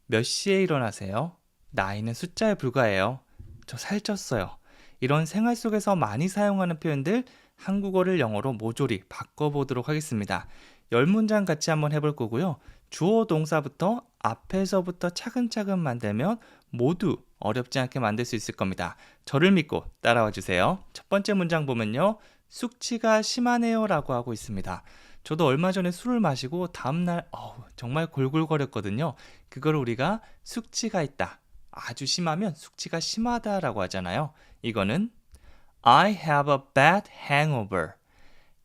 몇 시에 일어나세요? 나이는 숫자에 불과해요. 저 살쪘어요. 이런 생활 속에서 많이 사용하는 표현들 한국어를 영어로 모조리 바꿔보도록 하겠습니다. 10문장 같이 한번 해볼 거고요. 주어 동사부터 앞에서부터 차근차근 만들면 모두 어렵지 않게 만들 수 있을 겁니다. 저를 믿고 따라와 주세요. 첫 번째 문장 보면요. 숙취가 심하네요 라고 하고 있습니다. 저도 얼마 전에 술을 마시고 다음날 정말 골골거렸거든요. 그걸 우리가 숙취가 있다. 아주 심하면 숙취가 심하다 라고 하잖아요. 이거는 I have a bad hangover.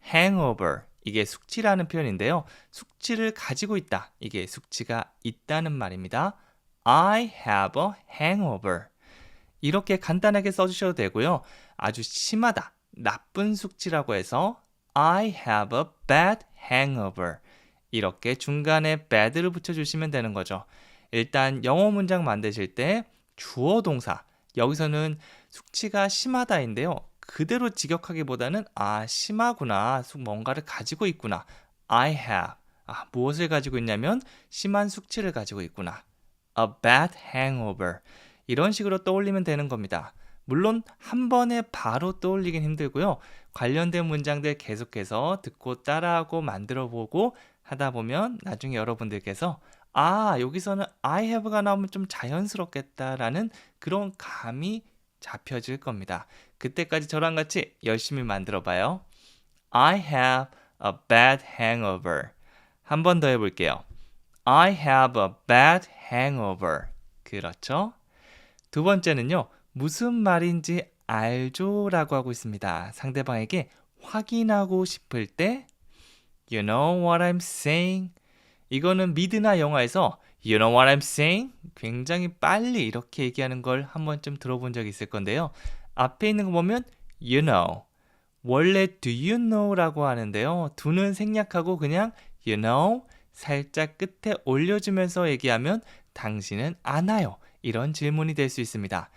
hangover. 이게 숙취라는 표현인데요. 숙취를 가지고 있다. 이게 숙취가 있다는 말입니다. I have a hangover. 이렇게 간단하게 써주셔도 되고요. 아주 심하다. 나쁜 숙취라고 해서 I have a bad hangover. 이렇게 중간에 bad를 붙여주시면 되는 거죠. 일단 영어 문장 만드실 때 주어 동사, 여기서는 숙취가 심하다인데요. 그대로 직역하기보다는 심하구나, 뭔가를 가지고 있구나. I have, 무엇을 가지고 있냐면 심한 숙취를 가지고 있구나. A bad hangover. 이런 식으로 떠올리면 되는 겁니다. 물론 한 번에 바로 떠올리긴 힘들고요. 관련된 문장들 계속해서 듣고 따라하고 만들어보고 하다 보면 나중에 여러분들께서 여기서는 I have가 나오면 좀 자연스럽겠다라는 그런 감이 잡혀질 겁니다. 그때까지 저랑 같이 열심히 만들어 봐요. I have a bad hangover. 한 번 더 해볼게요. I have a bad hangover. 그렇죠? 두 번째는요. 무슨 말인지 알죠? 라고 하고 있습니다. 상대방에게 확인하고 싶을 때 You know what I'm saying? 이거는 미드나 영화에서 You know what I'm saying? 굉장히 빨리 이렇게 얘기하는 걸 한 번쯤 들어본 적이 있을 건데요. 앞에 있는 거 보면 You know. 원래 do you know 라고 하는데요. do는 생략하고 그냥 you know 살짝 끝에 올려주면서 얘기하면 당신은 아나요? 이런 질문이 될 수 있습니다.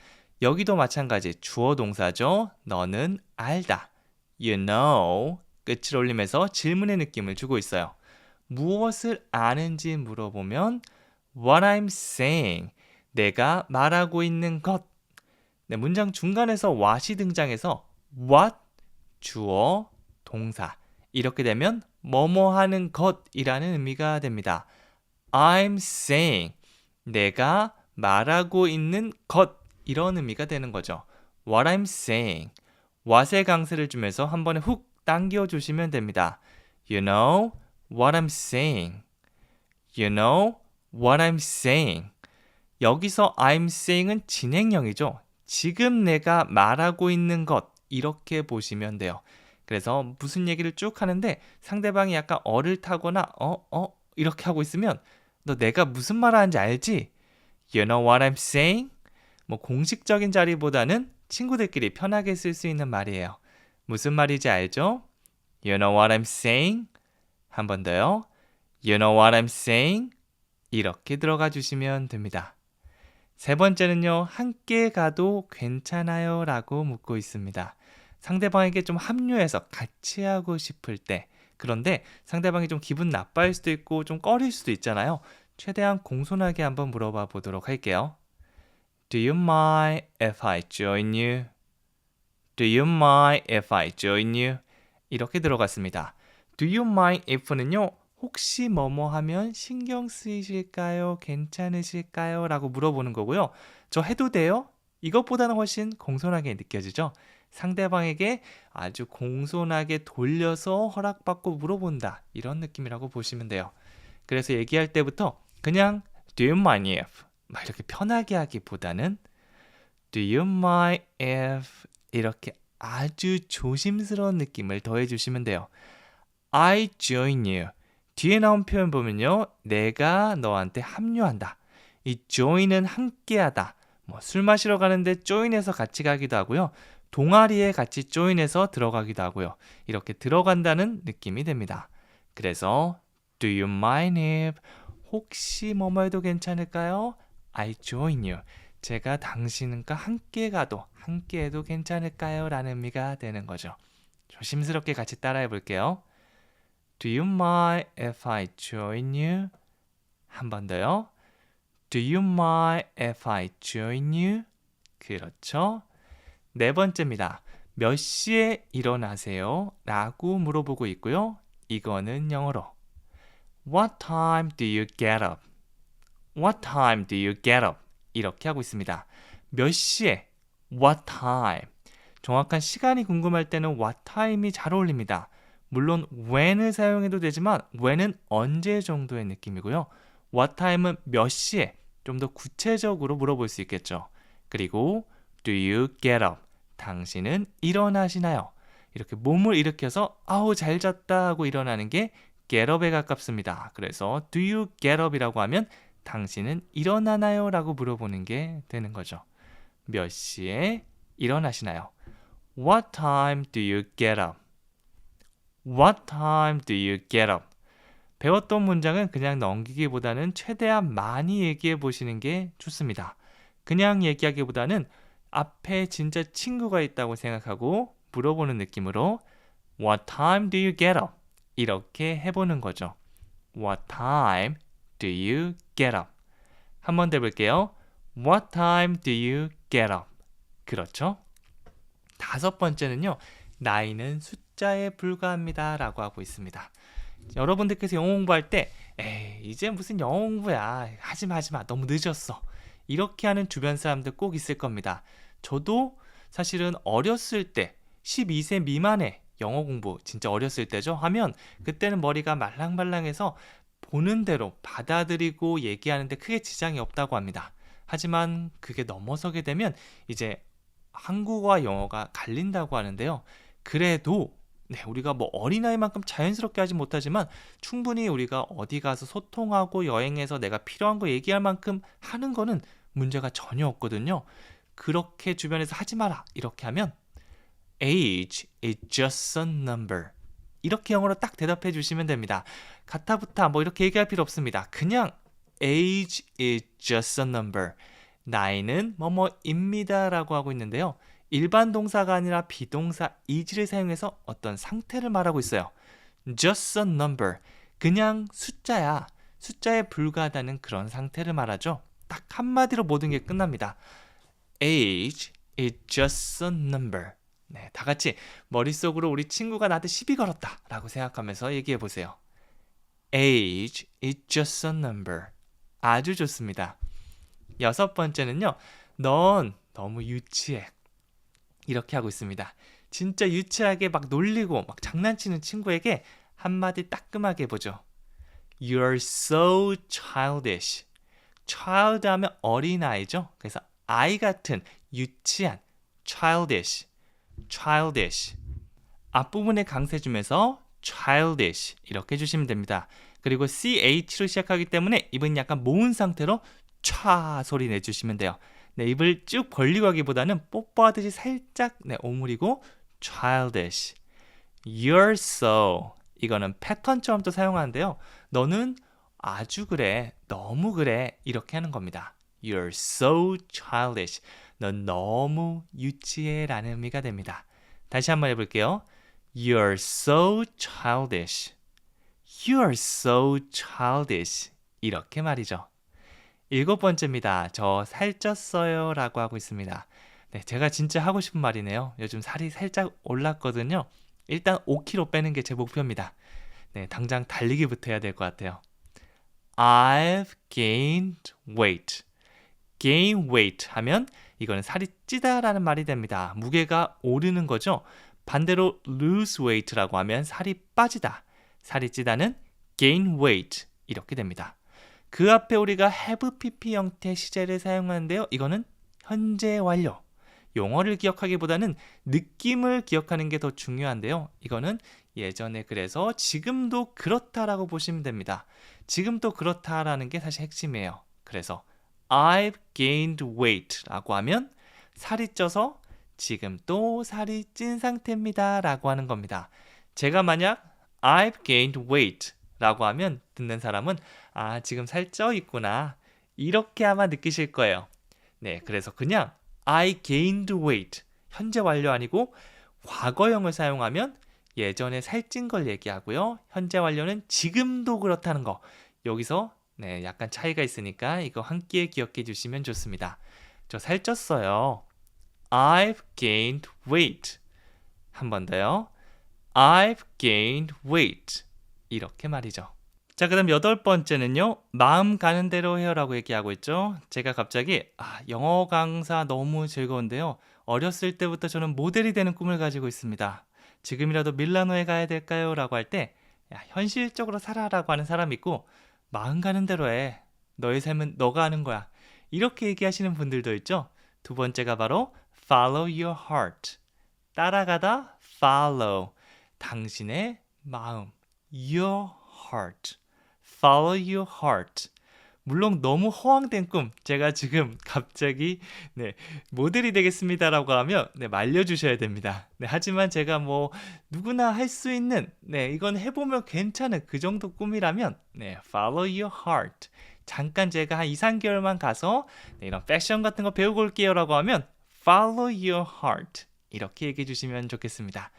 여기도 마찬가지 주어 동사죠. 너는 알다. You know 끝을 올리면서 질문의 느낌을 주고 있어요. 무엇을 아는지 물어보면 What I'm saying, 내가 말하고 있는 것. 네, 문장 중간에서 what이 등장해서 what, 주어, 동사. 이렇게 되면 뭐뭐 하는 것이라는 의미가 됩니다. I'm saying, 내가 말하고 있는 것, 이런 의미가 되는 거죠. What I'm saying, what의 강세를 주면서 한 번에 훅 당겨주시면 됩니다. You know what I'm saying. You know what I'm saying. 여기서 I'm saying은 진행형이죠. 지금 내가 말하고 있는 것, 이렇게 보시면 돼요. 그래서 무슨 얘기를 쭉 하는데 상대방이 약간 어를 타거나 이렇게 하고 있으면 너 내가 무슨 말 하는지 알지? You know what I'm saying? 뭐 공식적인 자리보다는 친구들끼리 편하게 쓸 수 있는 말이에요. 무슨 말인지 알죠? You know what I'm saying? 한 번 더요. You know what I'm saying? 이렇게 들어가 주시면 됩니다. 세 번째는요. 함께 가도 괜찮아요? 라고 묻고 있습니다. 상대방에게 좀 합류해서 같이 하고 싶을 때, 그런데 상대방이 좀 기분 나빠할 수도 있고 좀 꺼릴 수도 있잖아요. 최대한 공손하게 한번 물어봐 보도록 할게요. Do you mind if I join you? Do you mind if I join you? 이렇게 들어갔습니다. Do you mind if는요. 혹시 뭐뭐 하면 신경 쓰이실까요? 괜찮으실까요? 라고 물어보는 거고요. 저 해도 돼요? 이것보다는 훨씬 공손하게 느껴지죠? 상대방에게 아주 공손하게 돌려서 허락받고 물어본다. 이런 느낌이라고 보시면 돼요. 그래서 얘기할 때부터 그냥 Do you mind if? 막 이렇게 편하게 하기보다는 Do you mind if? 이렇게 아주 조심스러운 느낌을 더해주시면 돼요. I join you. 뒤에 나온 표현 보면요. 내가 너한테 합류한다. 이 join은 함께하다. 술 마시러 가는데 join해서 같이 가기도 하고요. 동아리에 같이 join해서 들어가기도 하고요. 이렇게 들어간다는 느낌이 됩니다. 그래서 Do you mind if? 혹시 뭐뭐 해도 괜찮을까요? I join you. 제가 당신과 함께 가도 함께 해도 괜찮을까요? 라는 의미가 되는 거죠. 조심스럽게 같이 따라해 볼게요. Do you mind if I join you? 한 번 더요. Do you mind if I join you? 그렇죠. 네 번째입니다. 몇 시에 일어나세요? 라고 물어보고 있고요. 이거는 영어로 What time do you get up? What time do you get up? 이렇게 하고 있습니다. 몇 시에? What time? 정확한 시간이 궁금할 때는 what time이 잘 어울립니다. 물론 when을 사용해도 되지만 when은 언제 정도의 느낌이고요. what time은 몇 시에 좀 더 구체적으로 물어볼 수 있겠죠. 그리고 do you get up? 당신은 일어나시나요? 이렇게 몸을 일으켜서 아우 잘 잤다 하고 일어나는 게 get up에 가깝습니다. 그래서 do you get up 이라고 하면 당신은 일어나나요? 라고 물어보는 게 되는 거죠. 몇 시에 일어나시나요? What time do you get up? What time do you get up? 배웠던 문장은 그냥 넘기기보다는 최대한 많이 얘기해 보시는 게 좋습니다. 그냥 얘기하기보다는 앞에 진짜 친구가 있다고 생각하고 물어보는 느낌으로 What time do you get up? 이렇게 해보는 거죠. What time do you get up? 한 번 더 해볼게요. What time do you get up? 그렇죠? 다섯 번째는요. 나이는 숫자에 불과합니다 라고 하고 있습니다. 여러분들께서 영어 공부할 때 에이 이제 무슨 영어 공부야 하지마 너무 늦었어 이렇게 하는 주변 사람들 꼭 있을 겁니다. 저도 사실은 어렸을 때 12세 미만의 영어 공부 진짜 어렸을 때죠 하면 그때는 머리가 말랑말랑해서 보는 대로 받아들이고 얘기하는데 크게 지장이 없다고 합니다. 하지만 그게 넘어서게 되면 이제 한국어와 영어가 갈린다고 하는데요. 그래도 우리가 뭐 어린아이만큼 자연스럽게 하지 못하지만 충분히 우리가 어디 가서 소통하고 여행해서 내가 필요한 거 얘기할 만큼 하는 거는 문제가 전혀 없거든요. 그렇게 주변에서 하지 마라 이렇게 하면 Age is just a number 이렇게 영어로 딱 대답해 주시면 됩니다. 가타부타 뭐 이렇게 얘기할 필요 없습니다. 그냥 Age is just a number 나이는 뭐뭐입니다 라고 하고 있는데요. 일반 동사가 아니라 비동사 is를 사용해서 어떤 상태를 말하고 있어요. Just a number. 그냥 숫자야. 숫자에 불과하다는 그런 상태를 말하죠. 딱 한마디로 모든 게 끝납니다. Age is just a number. 네, 다 같이 머릿속으로 우리 친구가 나한테 시비 걸었다 라고 생각하면서 얘기해 보세요. Age is just a number. 아주 좋습니다. 여섯 번째는요. 넌 너무 유치해. 이렇게 하고 있습니다. 진짜 유치하게 막 놀리고 막 장난치는 친구에게 한마디 따끔하게 해보죠. You're so childish. child 하면 어린아이죠. 그래서 아이 같은 유치한 childish. childish. 앞부분에 강세 주면서 childish 이렇게 해주시면 됩니다. 그리고 ch로 시작하기 때문에 입은 약간 모은 상태로 촤 소리 내주시면 돼요. 네, 입을 쭉 벌리고 하기보다는 뽀뽀하듯이 살짝 오므리고 childish. You're so. 이거는 패턴처럼 또 사용하는데요. 너는 아주 그래, 너무 그래 이렇게 하는 겁니다. You're so childish. 넌 너무 유치해 라는 의미가 됩니다. 다시 한번 해볼게요. You're so childish. You're so childish. 이렇게 말이죠. 일곱 번째입니다. 저 살쪘어요 라고 하고 있습니다. 네, 제가 진짜 하고 싶은 말이네요. 요즘 살이 살짝 올랐거든요. 일단 5kg 빼는 게 제 목표입니다. 네, 당장 달리기부터 해야 될 것 같아요. I've gained weight. gain weight 하면 이거는 살이 찌다라는 말이 됩니다. 무게가 오르는 거죠. 반대로 lose weight라고 하면 살이 빠지다. 살이 찌다는 gain weight 이렇게 됩니다. 그 앞에 우리가 have pp 형태 시제를 사용하는데요. 이거는 현재 완료. 용어를 기억하기보다는 느낌을 기억하는 게 더 중요한데요. 이거는 예전에 그래서 지금도 그렇다라고 보시면 됩니다. 지금도 그렇다라는 게 사실 핵심이에요. 그래서 I've gained weight 라고 하면 살이 쪄서 지금 또 살이 찐 상태입니다 라고 하는 겁니다. 제가 만약 I've gained weight 라고 하면 듣는 사람은 아 지금 살 쪄 있구나 이렇게 아마 느끼실 거예요. 네, 그래서 그냥 I gained weight 현재 완료 아니고 과거형을 사용하면 예전에 살찐 걸 얘기하고요. 현재 완료는 지금도 그렇다는 거. 여기서 네, 약간 차이가 있으니까 이거 함께 기억해 주시면 좋습니다. 저 살쪘어요. I've gained weight. 한 번 더요. I've gained weight. 이렇게 말이죠. 자, 그다음 여덟 번째는요. 마음 가는 대로 해요라고 얘기하고 있죠. 제가 갑자기 영어 강사 너무 즐거운데요. 어렸을 때부터 저는 모델이 되는 꿈을 가지고 있습니다. 지금이라도 밀라노에 가야 될까요? 라고 할 때 현실적으로 살아라고 하는 사람이 있고 마음 가는 대로 해. 너의 삶은 너가 하는 거야. 이렇게 얘기하시는 분들도 있죠. 두 번째가 바로 follow your heart. 따라가다 follow. 당신의 마음. your heart. follow your heart. 물론 너무 허황된 꿈, 제가 지금 갑자기 네, 모델이 되겠습니다라고 하면 네, 말려주셔야 됩니다. 네, 하지만 제가 뭐 누구나 할 수 있는 네, 이건 해보면 괜찮은 그 정도 꿈이라면 네, follow your heart. 잠깐 제가 한 2, 3개월만 가서 네, 이런 패션 같은 거 배우고 올게요라고 하면 follow your heart. 이렇게 얘기해 주시면 좋겠습니다.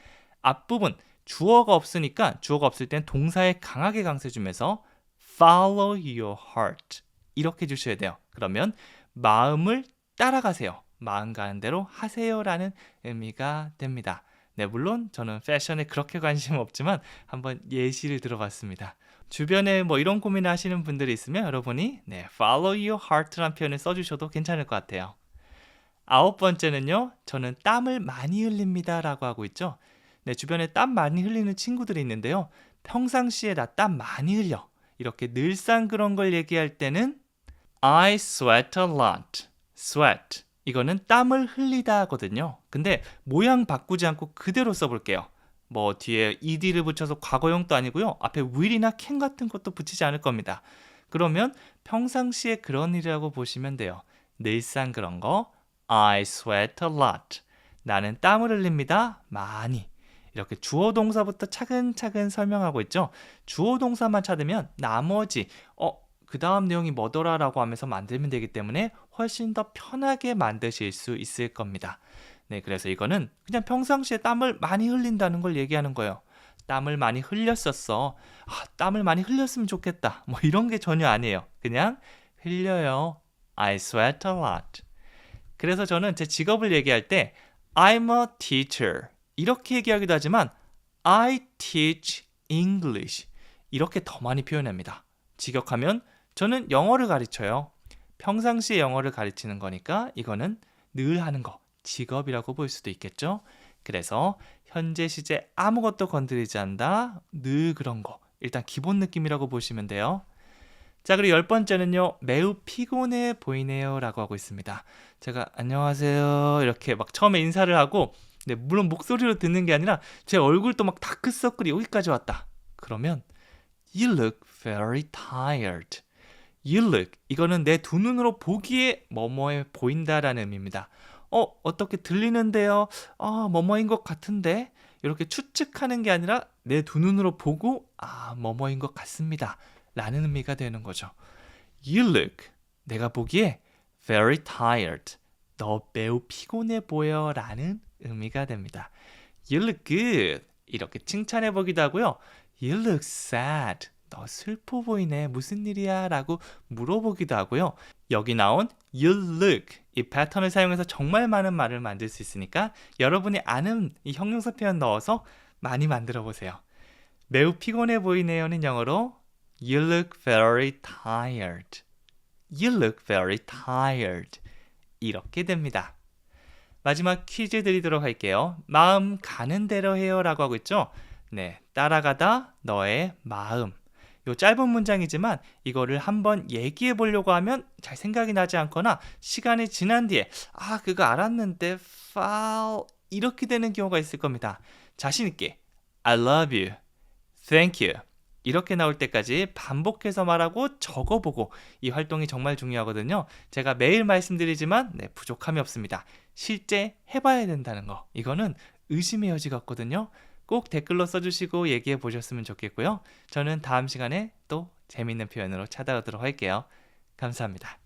앞부분 주어가 없으니까 주어가 없을 땐 동사에 강하게 강세주면서 follow your heart 이렇게 해주셔야 돼요. 그러면 마음을 따라가세요. 마음 가는 대로 하세요라는 의미가 됩니다. 네, 물론 저는 패션에 그렇게 관심 없지만 한번 예시를 들어봤습니다. 주변에 뭐 이런 고민을 하시는 분들이 있으면 여러분이 네, follow your heart라는 표현을 써주셔도 괜찮을 것 같아요. 9번째는요. 저는 땀을 많이 흘립니다 라고 하고 있죠. 네, 주변에 땀 많이 흘리는 친구들이 있는데요. 평상시에 나 땀 많이 흘려. 이렇게 늘상 그런 걸 얘기할 때는 I sweat a lot. sweat. 이거는 땀을 흘리다 하거든요. 근데 모양 바꾸지 않고 그대로 써볼게요. 뭐 뒤에 ed를 붙여서 과거형도 아니고요. 앞에 will이나 can 같은 것도 붙이지 않을 겁니다. 그러면 평상시에 그런 일이라고 보시면 돼요. 늘상 그런 거 I sweat a lot. 나는 땀을 흘립니다. 많이. 이렇게 주어 동사부터 차근차근 설명하고 있죠. 주어 동사만 찾으면 나머지 그 다음 내용이 뭐더라 라고 하면서 만들면 되기 때문에 훨씬 더 편하게 만드실 수 있을 겁니다. 네, 그래서 이거는 그냥 평상시에 땀을 많이 흘린다는 걸 얘기하는 거예요. 땀을 많이 흘렸었어. 땀을 많이 흘렸으면 좋겠다. 뭐 이런 게 전혀 아니에요. 그냥 흘려요. I sweat a lot. 그래서 저는 제 직업을 얘기할 때 I'm a teacher 이렇게 얘기하기도 하지만 I teach English 이렇게 더 많이 표현합니다. 직역하면 저는 영어를 가르쳐요. 평상시에 영어를 가르치는 거니까 이거는 늘 하는 거, 직업이라고 볼 수도 있겠죠. 그래서 현재 시제 아무것도 건드리지 않는다. 늘 그런 거. 일단 기본 느낌이라고 보시면 돼요. 자, 그리고 10번째는요. 매우 피곤해 보이네요 라고 하고 있습니다. 제가 안녕하세요 이렇게 막 처음에 인사를 하고 네, 물론 목소리로 듣는 게 아니라 제 얼굴도 막 다크서클이 여기까지 왔다. 그러면 You look very tired. You look. 이거는 내 두 눈으로 보기에 뭐뭐해 보인다라는 의미입니다. 어떻게 들리는데요? 뭐뭐인 것 같은데? 이렇게 추측하는 게 아니라 내 두 눈으로 보고 뭐뭐인 것 같습니다. 라는 의미가 되는 거죠. You look. 내가 보기에 very tired. 너 매우 피곤해 보여 라는 의미가 됩니다. You look good. 이렇게 칭찬해 보기도 하고요. You look sad. 너 슬퍼 보이네. 무슨 일이야? 라고 물어보기도 하고요. 여기 나온 you look 이 패턴을 사용해서 정말 많은 말을 만들 수 있으니까 여러분이 아는 이 형용사 표현 넣어서 많이 만들어 보세요. 매우 피곤해 보이네요는 영어로 You look very tired. You look very tired. 이렇게 됩니다. 마지막 퀴즈 드리도록 할게요. 마음 가는 대로 해요 라고 하고 있죠. 네, 따라가다 너의 마음. 요 짧은 문장이지만 이거를 한번 얘기해 보려고 하면 잘 생각이 나지 않거나 시간이 지난 뒤에 그거 알았는데 이렇게 되는 경우가 있을 겁니다. 자신 있게 I love you, thank you 이렇게 나올 때까지 반복해서 말하고 적어보고 이 활동이 정말 중요하거든요. 제가 매일 말씀드리지만 부족함이 없습니다. 실제 해봐야 된다는 거 이거는 의심의 여지가 없거든요. 꼭 댓글로 써주시고 얘기해 보셨으면 좋겠고요. 저는 다음 시간에 또 재밌는 표현으로 찾아오도록 할게요. 감사합니다.